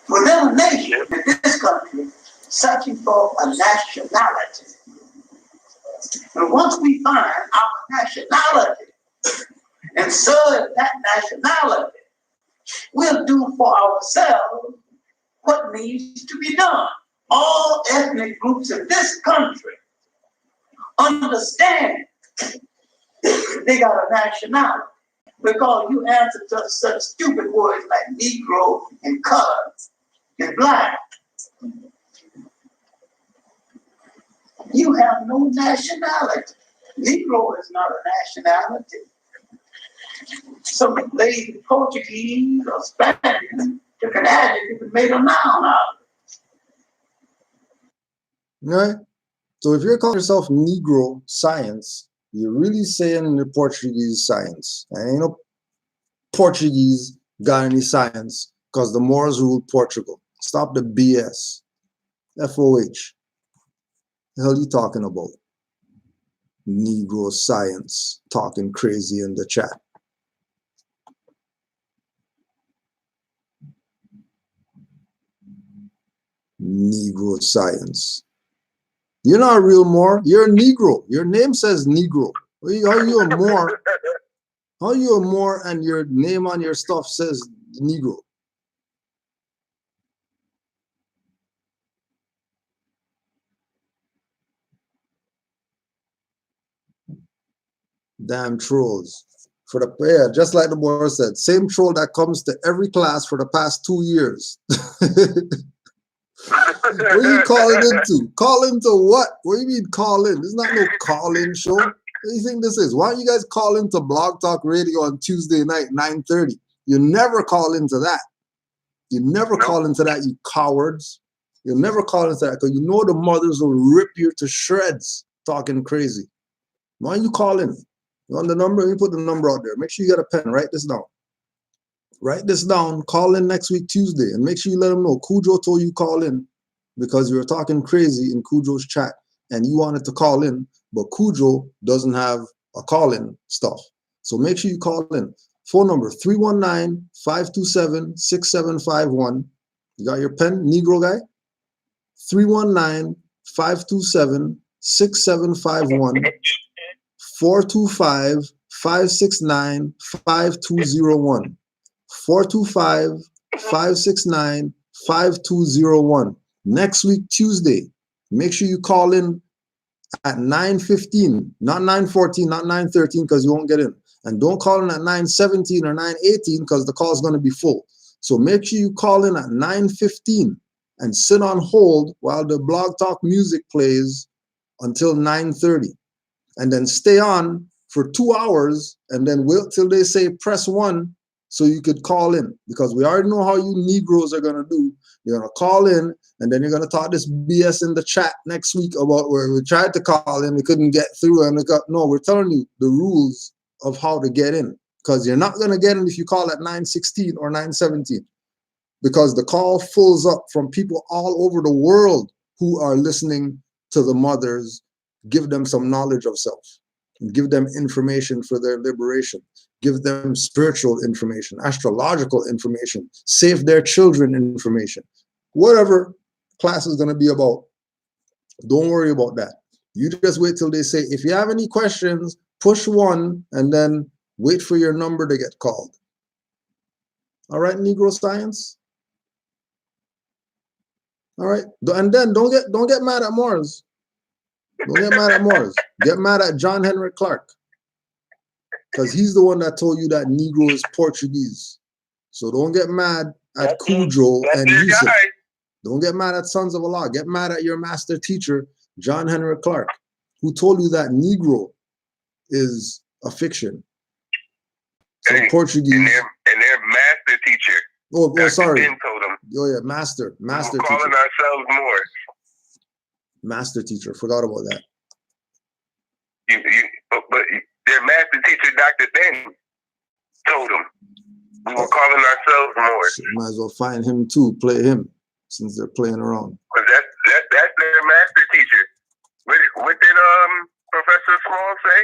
within a nation in this country searching for a nationality. And once we find our nationality and serve that nationality, we'll do for ourselves what needs to be done. All ethnic groups in this country understand they got a nationality, because you answer to such stupid words like Negro and colored and black. You have no nationality. Negro is not a nationality. Some lazy Portuguese or Spanish took an adjective and made a noun out of it. Right? So if you're calling yourself Negro science, you're really saying the Portuguese science. And ain't no Portuguese got any science, because the Moors ruled Portugal. Stop the BS. FOH. The hell are you talking about? Negro science, talking crazy in the chat. Negro science. You're not a real Moor. You're a Negro. Your name says Negro. How are you a Moor? How are you a Moor and your name on your stuff says Negro? Damn trolls. For the just like the boy said, same troll that comes to every class for the past 2 years. What are you calling into? Call into what? What do you mean call in? This is not no call-in show. What do you think this is? Why don't you guys call into Blog Talk Radio on Tuesday night, 9:30? You never call into that. You never call into that, you cowards. You'll never call into that because you know the mothers will rip you to shreds talking crazy. Why don't you call in? You want the number? You put the number out there. Make sure you got a pen. Write this down. Write this down. Call in next week, Tuesday, and make sure you let them know Cujo told you call in because you were talking crazy in Cujo's chat and you wanted to call in, but Cujo doesn't have a call-in stuff. So make sure you call in. Phone number 319-527-6751. You got your pen, Negro guy? 319-527-6751. 425-569-5201. 425-569-5201. Next week, Tuesday, make sure you call in at 9:15, not 9:14, not 9:13, because you won't get in. And don't call in at 9:17 or 9:18 because the call is going to be full. So make sure you call in at 9:15 and sit on hold while the Blog Talk music plays until 9:30. And then stay on for 2 hours and then wait till they say press 1 so you could call in, because we already know how you Negroes are going to do. You're going to call in and then you're going to talk this BS in the chat next week about where we tried to call in, we couldn't get through. And no, we're telling you the rules of how to get in, because you're not going to get in if you call at 9:16 or 9:17, because the call fills up from people all over the world who are listening to the mothers. Give them some knowledge of self, and give them information for their liberation. Give them spiritual information, astrological information, save their children information. Whatever class is going to be about, don't worry about that. You just wait till they say, if you have any questions, push 1 and then wait for your number to get called. All right, Negro Science? All right, and then don't get mad at Moors. Don't get mad at Moors. Get mad at John Henry Clark, because he's the one that told you that Negro is Portuguese. So don't get mad at Cujo and Yusuf. Don't get mad at Sons of Allah. Get mad at your master teacher, John Henry Clark, who told you that Negro is a fiction. So Portuguese. And their master teacher. Oh, sorry. Ben told them. Oh yeah, master We're teacher. calling ourselves Moors. Master teacher. Forgot about that. But their master teacher, Dr. Ben, told them we were calling ourselves Moors. So might as well find him too. Play him, since they're playing around. Because that's their master teacher. What did Professor Small say?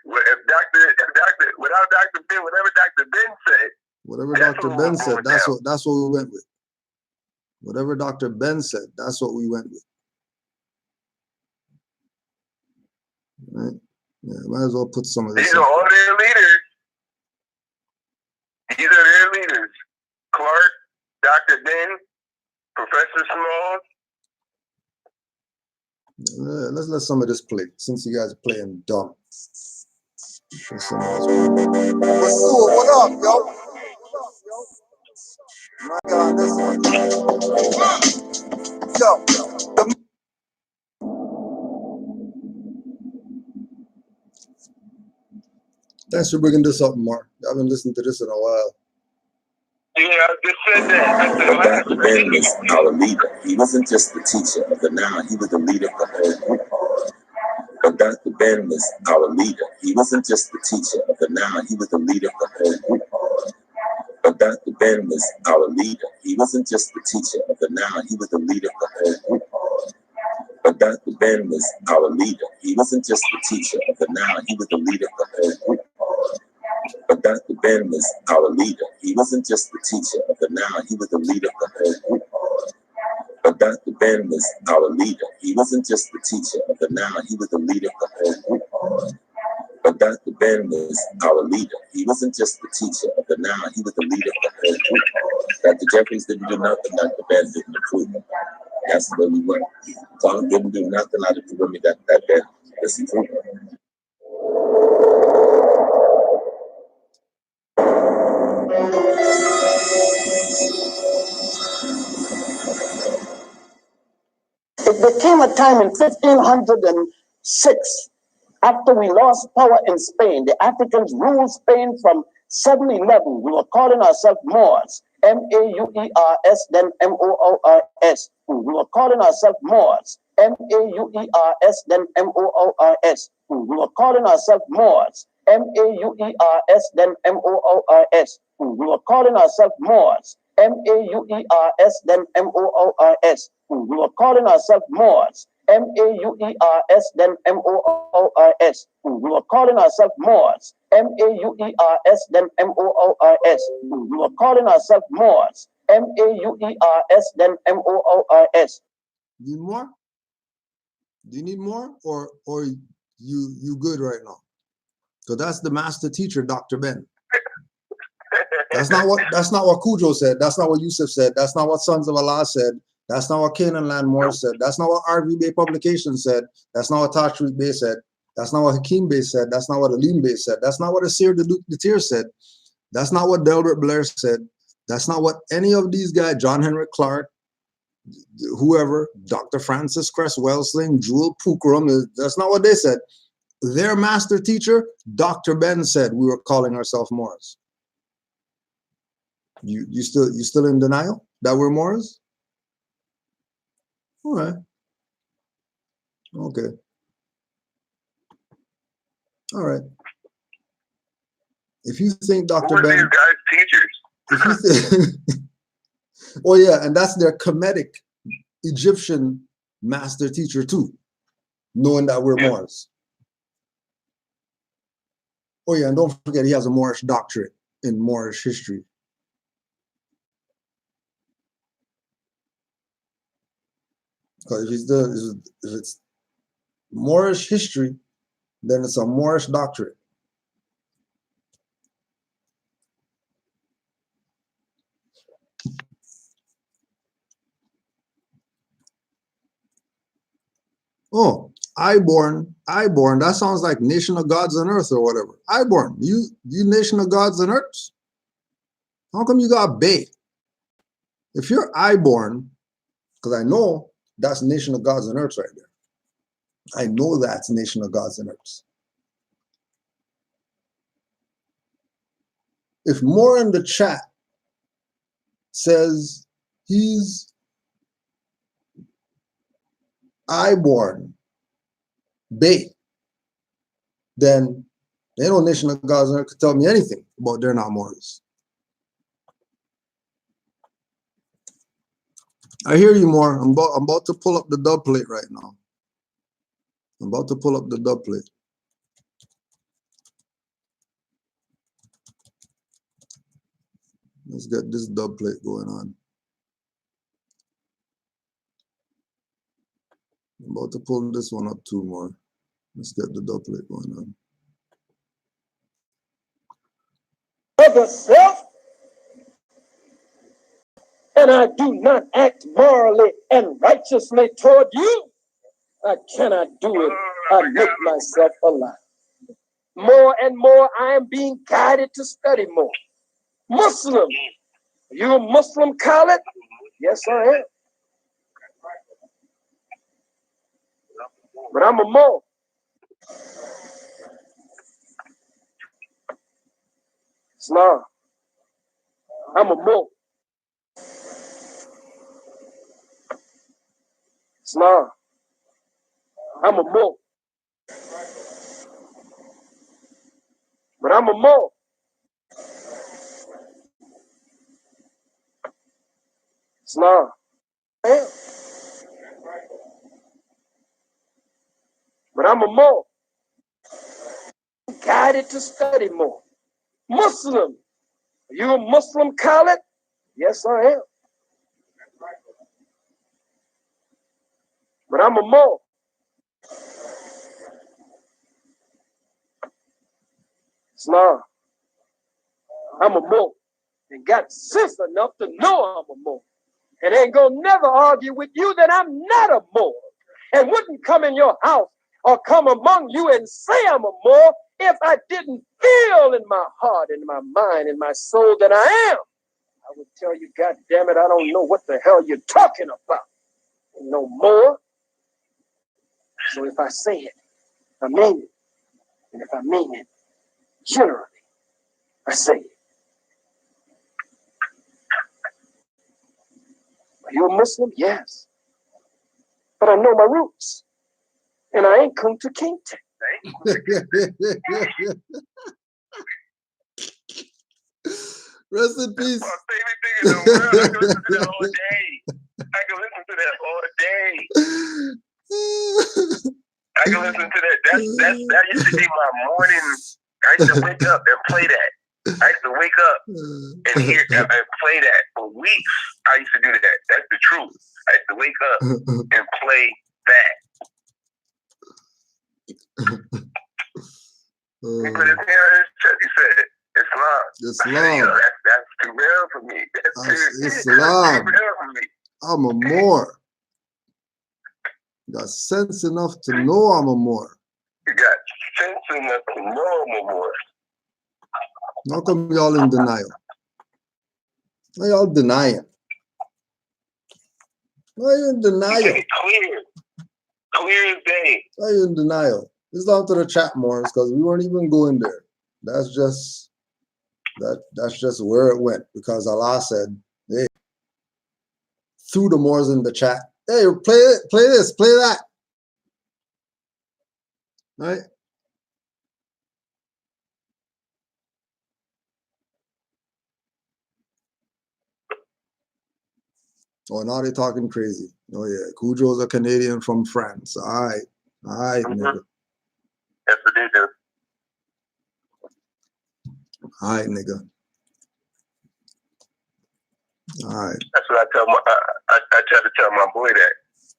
Without Dr. Ben, whatever Dr. Ben said. Whatever Dr. Ben said, that's what we went with. Whatever Dr. Ben said, that's what we went with. Right? Yeah, might as well put some of this. These are all their leaders. These are their leaders. Clark, Dr. Ben, Professor Small. Let's let some of this play, since you guys are playing dumb. What's what up, yo? I got this one. Yo, Thanks for bringing this up, Mark. I haven't listened to this in a while. Yeah, I just said that. But Dr. Ben was our leader. He wasn't just the teacher of the now, he was the leader of the whole group. But Dr. Ben was our leader. He wasn't just the teacher of the now, he was the leader of the whole group. But Dr. Ben was our leader. He wasn't just the teacher of the now, he was the leader of the whole group. But Dr. Ben was our leader. He wasn't just the teacher of the now, he was the leader of the whole group. But Dr. Ben was our leader. He wasn't just the teacher of the now, he was the leader of the whole group. But Dr. Ben was our leader. He wasn't just the teacher of the now, he was the leader of the whole group. But Dr. Ben was our leader. He wasn't just the teacher of the now, he was the leader of the whole group. Dr. Jeffries didn't do nothing, Dr. Ben didn't approve him. That's where we went. Tom didn't do nothing out of the women that Ben disapprove him. There came a time in 1506, after we lost power in Spain. The Africans ruled Spain from 711. We were calling ourselves Moors. Maures, then Moors. We were calling ourselves Moors. Maures, then Moors. We were calling ourselves Moors. Maurs, then Moors. We were calling ourselves Moors. Maurs, then Moors. We were calling ourselves Moors. Maurs, then Moors. We were calling ourselves Moors. Maurs, then Moors. We were calling ourselves Moors. Maurs, then Moors. Need more? Do you need more, or you good right now? So that's the master teacher, Dr. Ben. That's not what Cujo said. That's not what Yusuf said. That's not what Sons of Allah said. That's not what Canaanland Moor said. That's not what RV Bay Publications said. That's not what Tashreeq Bay said. That's not what Hakeem Bay said. That's not what Alim Bay said. That's not what Asir Detir said. That's not what Delbert Blair said. That's not what any of these guys, John Henry Clark, whoever, Dr. Francis Cress Welsing, Jewel Pookrum, that's not what they said. Their master teacher, Dr. Ben, said we were calling ourselves Moors. You still in denial that we're Moors? All right. Okay. All right. If you think Dr. Ben, these guys teachers? if you think, oh yeah, and that's their Kemetic Egyptian master teacher too, knowing that we're Moors. Oh yeah, and don't forget he has a Moorish doctorate in Moorish history. Because if it's Moorish history, then it's a Moorish doctorate. Oh, Iborn, that sounds like Nation of Gods on Earth or whatever. Iborn, you Nation of Gods on Earth? How come you got Bay? If you're Iborn, because I know that's Nation of Gods on Earth right there. I know that's Nation of Gods on Earth. If more in the chat says he's Iborn Bay, then they no Nation of Gods on Earth could tell me anything about they're not Moors. I hear you more. I'm about to pull up the dub plate right now. I'm about to pull up the dub plate. Let's get this dub plate going on. I'm about to pull this one up too more. Let's get the dub plate going on. Of the self, and I do not act morally and righteously toward you, I cannot do it. I make myself alive. More and more, I am being guided to study more. Muslim, you a Muslim, Khalid? Yes, I am. But I'm a Moor. Islam. I'm a Moor. Islam. I'm a Moor. But I'm a Moor. Islam. I am. But I'm a Moor. Guided to study more. Muslim. Are you a Muslim, Khalid? Yes, I am. But I'm a Moor. Islam. I'm a Moor. And got sense enough to know I'm a Moor. And ain't gonna never argue with you that I'm not a Moor. And wouldn't come in your house or come among you and say I'm a Moor if I didn't feel in my heart, in my mind, in my soul that I am. I would tell you, God damn it, I don't know what the hell you're talking about. No more. So if I say it, I mean it. And if I mean it, generally, I say it. Are you a Muslim? Yes. But I know my roots. And I ain't Kunta Kinte. Rest in peace. My favorite thing in the world. I can listen to that all day. I can listen to that all day. I can listen to that. That used to be my morning. I used to wake up and play that. I used to wake up and hear and play that for weeks. I used to do that. That's the truth. I used to wake up and play that. He put his hand on his chest. He said, "Islam." Islam. That's too real for me. That's Islam. too real for me. I'm a Moor. Got sense enough to know I'm a Moor. You got sense enough to know I'm a Moor. How come y'all in denial? Why y'all denying? Why you in denial? It's clear as day. Why you in denial? It's down to the chat Moors because we weren't even going there. That's just where it went because Allah said, hey, through the Moors in the chat, hey, play this, play that. Right? Oh, now they're talking crazy. Oh yeah, Cujo's a Canadian from France. All right, nigga. Yes, it is. All right, nigga. All right. That's what I tell I try to tell my boy that.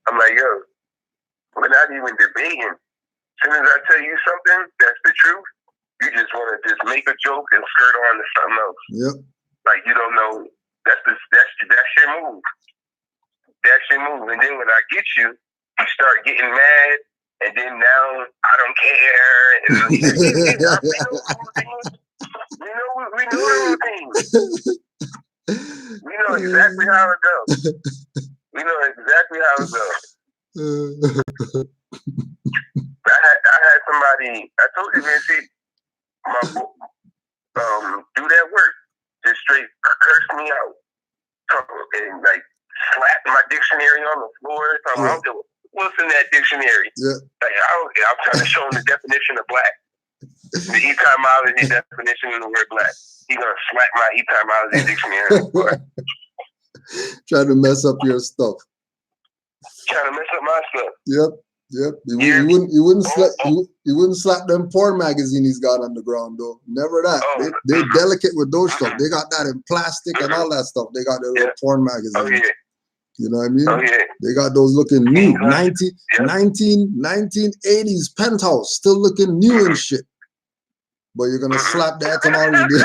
I'm like, yo, we're not even debating. As soon as I tell you something that's the truth, you just want to just make a joke and skirt on to something else. Yep. Like you don't know. That's your move. That's your move. And then when I get you, you start getting mad. And then now I don't care. And we know the routine. We know exactly how it goes. We know exactly how it goes. I had somebody. I told you, man. See, my do that work. Just straight curse me out and like slap my dictionary on the floor. So I don't know what's in that dictionary. Yeah. Like, I'm trying to show him the definition of black. The etymology definition of the word black. He's gonna slap my etymology dictionary on the floor. Trying to mess up your stuff. Trying to mess up my stuff. Yep. You wouldn't slap them porn magazine he's got on the ground though. Never that. They're delicate with those stuff. They got that in plastic and all that stuff. They got their little porn magazine. Oh yeah. You know what I mean? Oh yeah. They got those looking new. 1980s penthouse, still looking new and shit. But you're gonna slap that etymology.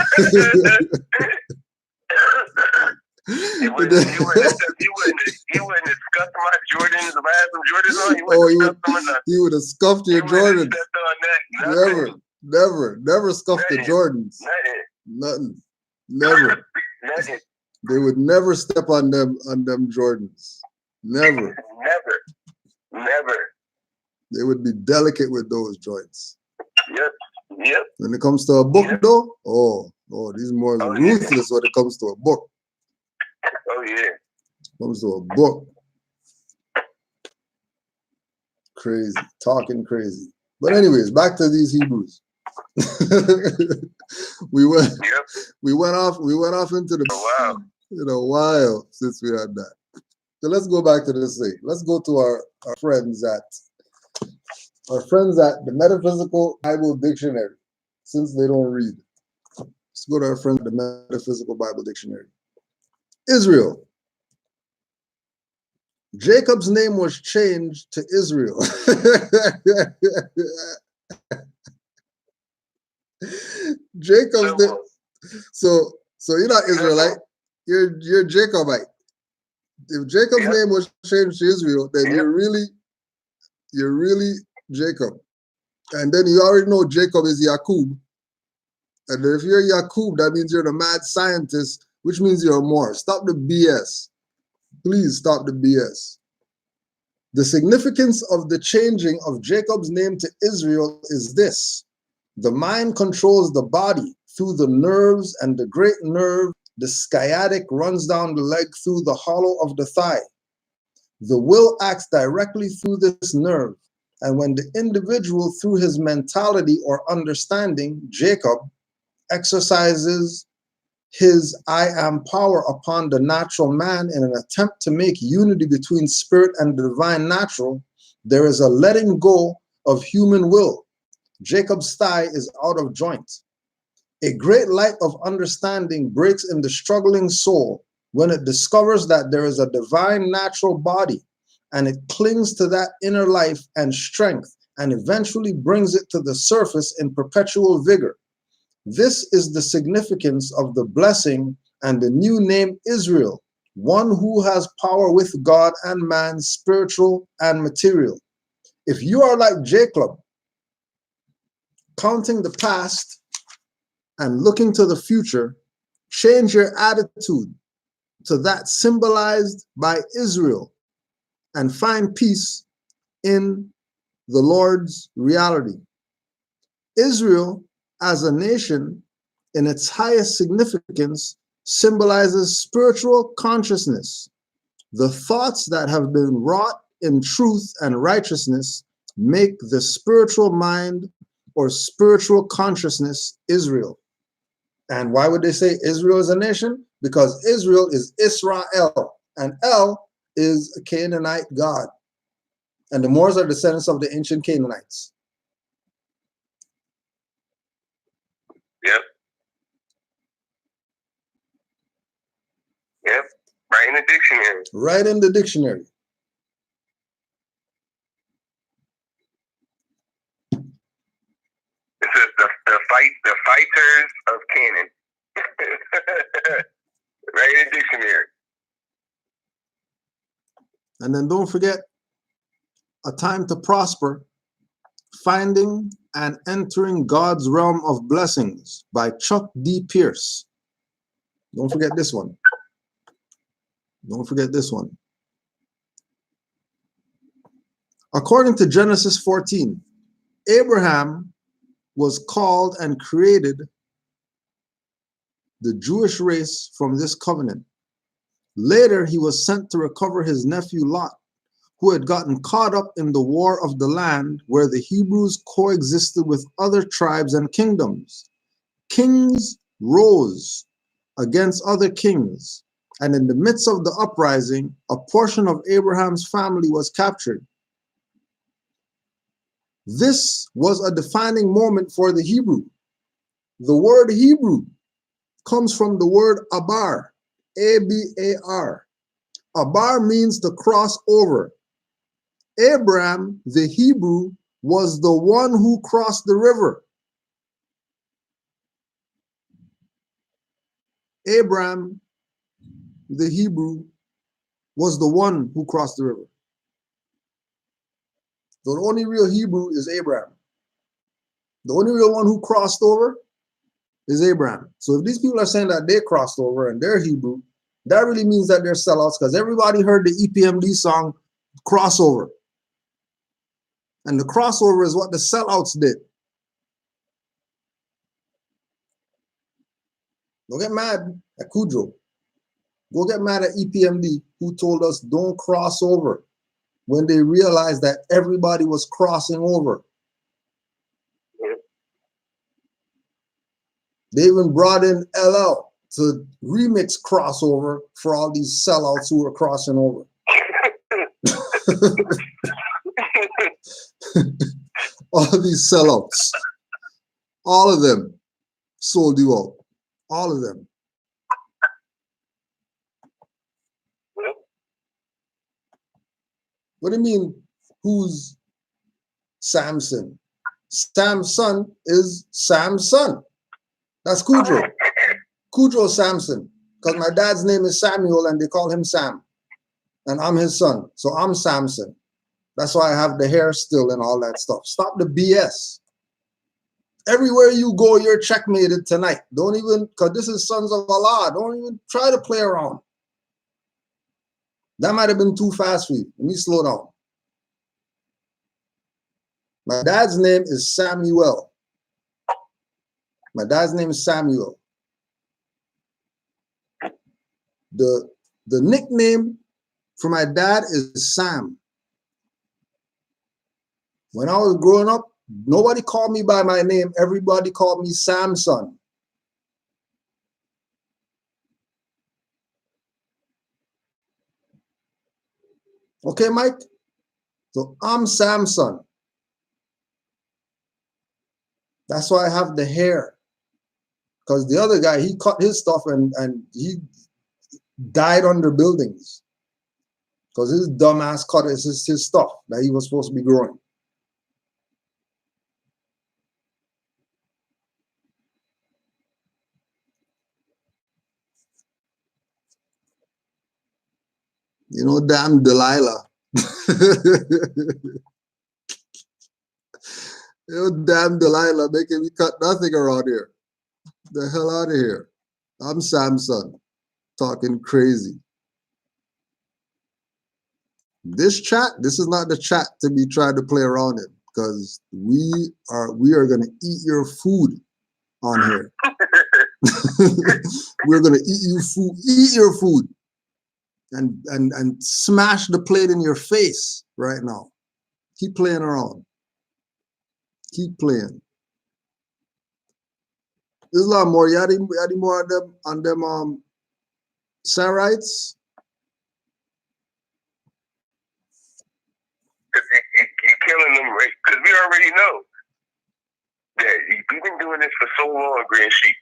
You wouldn't have scuffed my Jordans if I had some Jordans on. You would have scuffed your Jordans. Never scuffed the Jordans. Nothing. Never. Nothing. They would never step on them Jordans. Never. Never. They would be delicate with those joints. Yep. When it comes to a book though, these Moors are ruthless when it comes to a book. Oh yeah. Comes to a book. Crazy. Talking crazy. But anyways, back to these Hebrews. we went off into the in a while since we had that. So let's go back to this thing. Let's go to our friends at the Metaphysical Bible Dictionary, since they don't read. Let's go to our friends at the Metaphysical Bible Dictionary. Israel. Jacob's name was changed to Israel. Jacob's name. So you're not Israelite. You're Jacobite. If Jacob's name was changed to Israel, then you're really Jacob. And then you already know Jacob is Yakub. And if you're Yakub, that means you're the mad scientist, which means you're more. Stop the BS. Please stop the BS. The significance of the changing of Jacob's name to Israel is this. The mind controls the body through the nerves, and the great nerve, the sciatic, runs down the leg through the hollow of the thigh. The will acts directly through this nerve, and when the individual, through his mentality or understanding, Jacob, exercises his I am power upon the natural man in an attempt to make unity between spirit and the divine natural, there is a letting go of human will. Jacob's thigh is out of joint. A great light of understanding breaks in the struggling soul when it discovers that there is a divine natural body, and it clings to that inner life and strength and eventually brings it to the surface in perpetual vigor. This is the significance of the blessing and the new name Israel, one who has power with God and man, spiritual and material. If you are like Jacob, counting the past and looking to the future, change your attitude to that symbolized by Israel and find peace in the Lord's reality. Israel as a nation, in its highest significance, symbolizes spiritual consciousness. The thoughts that have been wrought in truth and righteousness make the spiritual mind or spiritual consciousness Israel. And why would they say Israel is a nation? Because Israel is Israel, and El is a Canaanite god. And the Moors are descendants of the ancient Canaanites. Yep. Yep. Right in the dictionary. Right in the dictionary. It says the fighters of Canaan. Right in the dictionary. And then don't forget, A Time to Prosper, Finding and Entering God's Realm of Blessings by Chuck D. Pierce. Don't forget this one. Don't forget this one. According to Genesis 14, Abraham was called and created the Jewish race from this covenant. Later, he was sent to recover his nephew Lot, who had gotten caught up in the war of the land where the Hebrews coexisted with other tribes and kingdoms. Kings rose against other kings, and in the midst of the uprising, a portion of Abraham's family was captured. This was a defining moment for the Hebrew. The word Hebrew comes from the word abar, A-B-A-R. Abar means to cross over. Abraham, the Hebrew, was the one who crossed the river. Abraham, the Hebrew, was the one who crossed the river. The only real Hebrew is Abraham. The only real one who crossed over is Abraham. So if these people are saying that they crossed over and they're Hebrew, that really means that they're sellouts, because everybody heard the EPMD song Crossover. And the crossover is what the sellouts did. Don't get mad at Kudrow. Go get mad at EPMD, who told us don't cross over, when they realized that everybody was crossing over. They even brought in LL to remix crossover for all these sellouts who were crossing over. All of these sellouts, all of them sold you out. All of them. What do you mean, who's Samson? Sam's son is Sam's son. That's Kudrow. Kudrow Samson. Because my dad's name is Samuel and they call him Sam. And I'm his son. So I'm Samson. That's why I have the hair still and all that stuff. Stop the BS. Everywhere you go, you're checkmated tonight. Don't even, because this is Sons of Allah. Don't even try to play around. That might have been too fast for you. Let me slow down. My dad's name is Samuel. My dad's name is Samuel. The nickname for my dad is Sam. When I was growing up, nobody called me by my name. Everybody called me Samson. Okay, Mike? So I'm Samson. That's why I have the hair. Because the other guy, he cut his stuff and he died under buildings. Because his dumbass cut his stuff that he was supposed to be growing. You know, damn Delilah. You know, damn Delilah making me cut nothing around here. The hell out of here. I'm Samson, talking crazy. This chat, this is not the chat to be trying to play around in, because we are gonna eat your food on here. We're gonna eat your food, and smash the plate in your face right now. Keep playing around. Keep playing. There's a lot more. You had any more on them Sarites? You're killing them, right? Because we already know that you've been doing this for so long, Grand Sheep.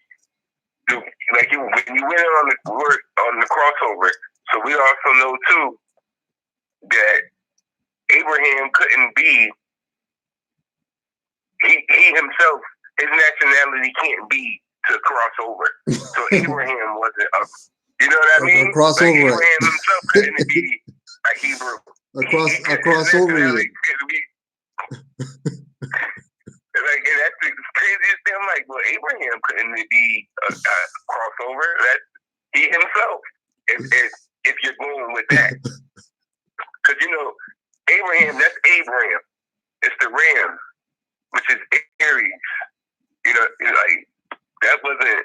Like when you went on the crossover, so we also know too that Abraham couldn't be. He himself, his nationality can't be to cross over. So Abraham wasn't up. You know what I mean? Crossover. Like Abraham himself couldn't be a Hebrew. A crossover. Like, and that's the craziest thing. I'm like, well, Abraham couldn't be a crossover. That's he himself. If you're going with that, because you know, Abraham, that's Abraham. It's the ram, which is Aries. You know, like that wasn't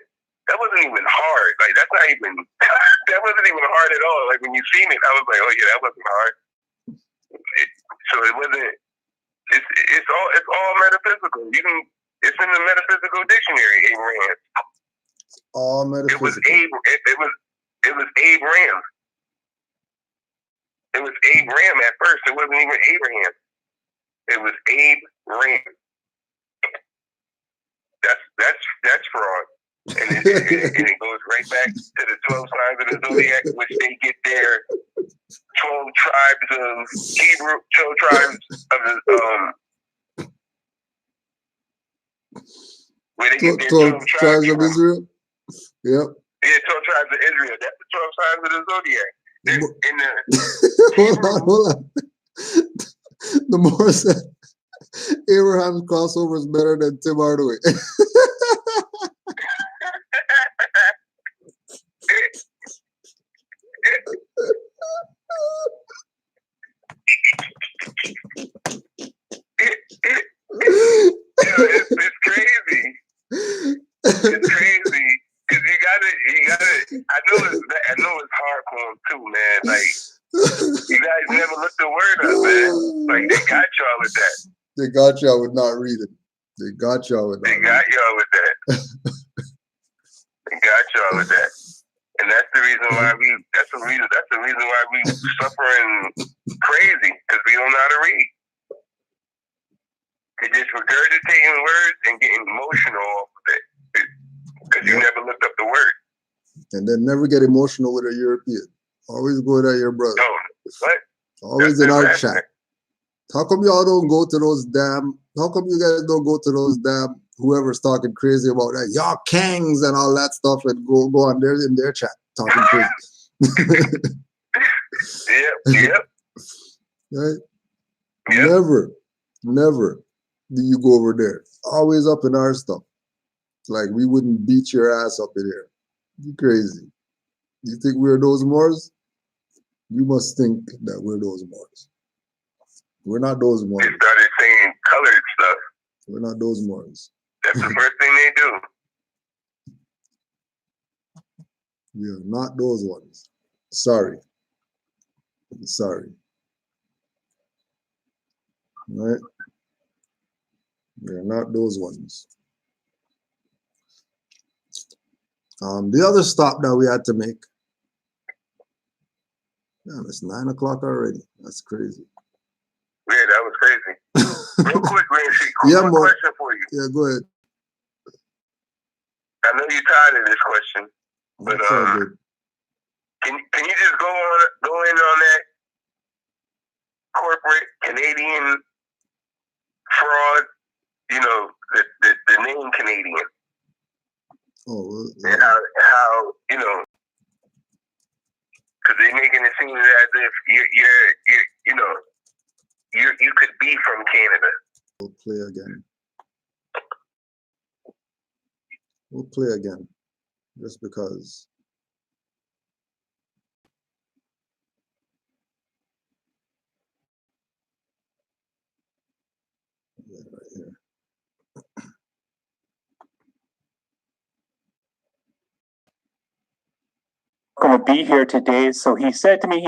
even hard. Like that's not even that wasn't even hard at all. Like when you seen it, I was like, oh yeah, that wasn't hard. So it wasn't. It's all metaphysical. It's in the metaphysical dictionary. Abraham. All metaphysical. It was Abraham. It was Abraham at first. It wasn't even Abraham. It was Abraham. That's fraud. And it goes right back to the 12 signs of the zodiac, which they get their 12 tribes of Hebrew, 12 tribes of the where they get their 12 tribes of Israel. Yep. Yeah, 12 tribes of Israel. That's the 12 signs of the zodiac. In the hold on. The Moor said Abraham's crossover is better than Tim Hardaway. It's crazy. It's crazy because you gotta. I know it's hard for them too, man. Like you guys never looked the word up, man. Like they got y'all with that. They got y'all with not reading. They got y'all with that. They got y'all with that. They got y'all with that. And that's the reason why that's the reason why we suffering crazy, because we don't know how to read. You're just regurgitating words and getting emotional off of it. Because you never looked up the word. And then never get emotional with a European. Always go to your brother. No, what? Always in our chat. How come y'all don't go to those how come you guys don't go to those whoever's talking crazy about that, y'all kangs and all that stuff, and go on there in their chat talking crazy. Yep. Right? Yep. Never do you go over there. Always up in our stuff. Like we wouldn't beat your ass up in here. You crazy. You think we're those Moors? You must think that we're those Moors. We're not those Moors. They started saying colors. We're not those Moors. That's the first thing they do. We are not those ones. Sorry. Sorry. Right? We are not those ones. The other stop that we had to make. Damn, it's 9 o'clock already. That's crazy. Yeah, that was crazy. Real quick, Yeah, quick question for you. Yeah, go ahead. I know you're tired of this question, but That's all good. can you just go in on that corporate Canadian fraud? You know, the name Canadian. Oh, well, And how you know, because they're making it seem as if you're you know, you could be from Canada. We'll play again. We'll play again, just because. Yeah, right here. Going to be here today. So he said to me,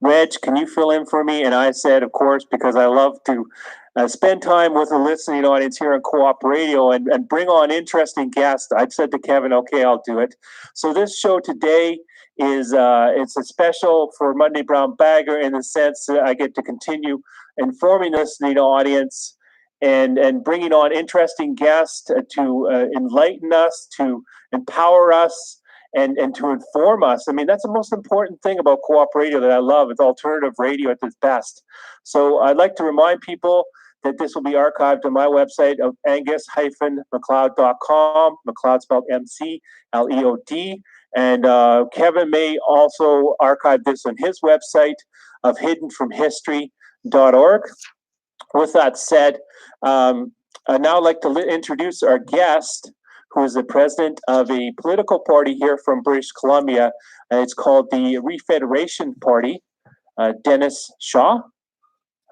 Reg, can you fill in for me? And I said, of course, because I love to spend time with the listening audience here on Co-op Radio and bring on interesting guests. I said to Kevin, okay, I'll do it. So this show today is it's a special for Monday Brown Bagger in the sense that I get to continue informing the listening audience and bringing on interesting guests to enlighten us, to empower us, and to inform us. I mean, that's the most important thing about Co-op Radio that I love. It's alternative radio at its best. So I'd like to remind people that this will be archived on my website of angus-mcleod.com, McLeod spelled M-C-L-E-O-D. And Kevin may also archive this on his website of hiddenfromhistory.org. With that said, I'd now like to introduce our guest, who is the president of a political party here from British Columbia. It's called the Refuting Party, Dennis Shaw.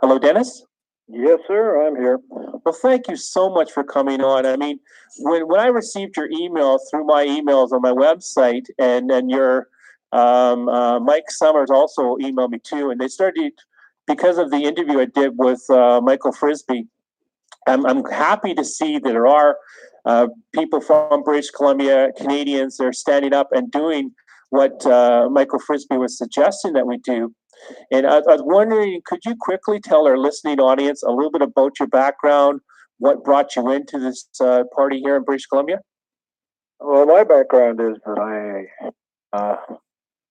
Hello, Dennis. Yes, sir, I'm here. Well, thank you so much for coming on. I mean, when I received your email through my emails on my website, and your Mike Summers also emailed me too, and they started, because of the interview I did with Michael Frisby, I'm happy to see that there are people from British Columbia, Canadians, that are standing up and doing what Michael Frisby was suggesting that we do. And I was wondering, could you quickly tell our listening audience a little bit about your background, what brought you into this party here in British Columbia? Well, my background is that I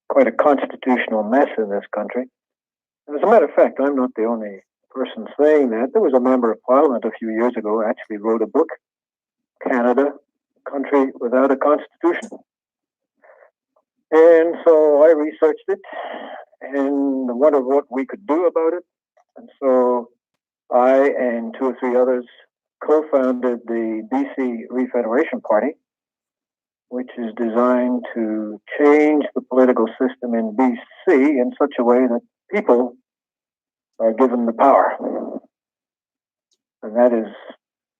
quite a constitutional mess in this country. And as a matter of fact, I'm not the only person saying that. There was a member of Parliament a few years ago who actually wrote a book, Canada, Country Without a Constitution. And so I researched it and wondered what we could do about it. And so I and two or three others co-founded the BC Refederation Party, which is designed to change the political system in BC in such a way that people are given the power. And that is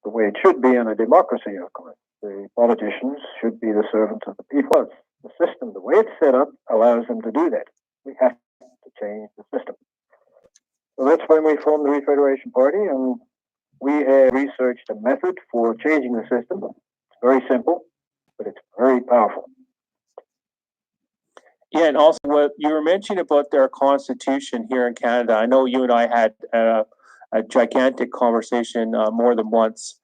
the way it should be in a democracy, of course. The politicians should be the servants of the people. The system, the way it's set up, allows them to do that. We have to change the system. So that's when we formed the Refederation Party, and we have researched a method for changing the system. It's very simple, but it's very powerful. Yeah, and also what you were mentioning about their constitution here in Canada. I know you and I had a gigantic conversation more than once.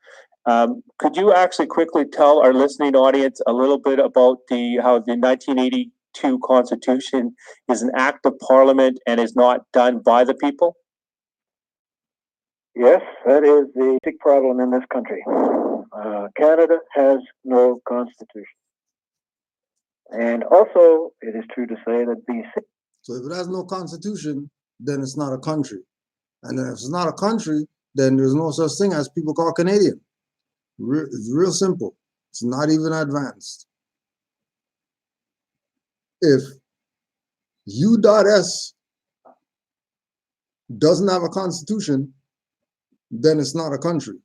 Could you actually quickly tell our listening audience a little bit about how the 1982 Constitution is an act of Parliament and is not done by the people? Yes, that is the big problem in this country. Canada has no constitution. And also, it is true to say that BC. So if it has no constitution, then it's not a country. And then if it's not a country, then there's no such thing as people called Canadian. It's real simple. It's not even advanced. If U.S. doesn't have a constitution, then it's not a country.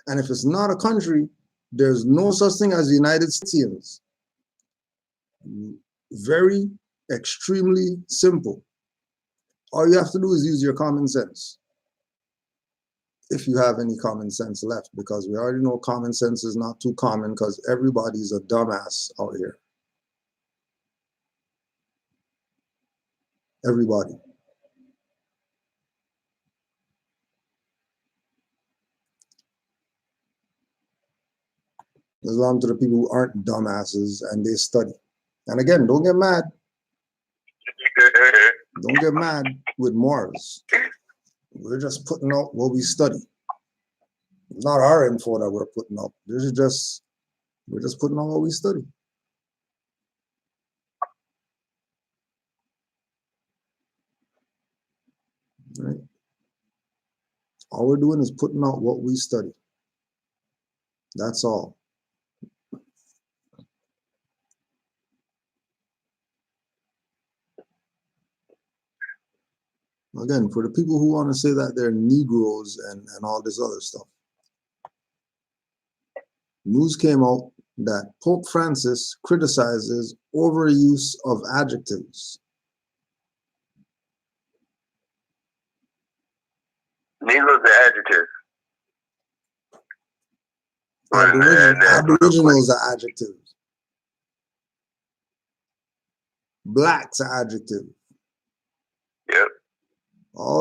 And if it's not a country, there's no such thing as United States. Very extremely simple. All you have to do is use your common sense. If you have any common sense left, because we already know common sense is not too common because everybody's a dumbass out here. Everybody. Islam to the people who aren't dumbasses and they study. And again, don't get mad. Don't get mad with Moors. We're just putting out what we study. It's not our info that we're putting out. We're just putting out what we study. Right? All we're doing is putting out what we study. That's all. Again, for the people who want to say that they're Negroes and all this other stuff, news came out that Pope Francis criticizes overuse of adjectives. Negroes are adjectives. Aboriginals are adjectives. Blacks are adjectives. Yep. All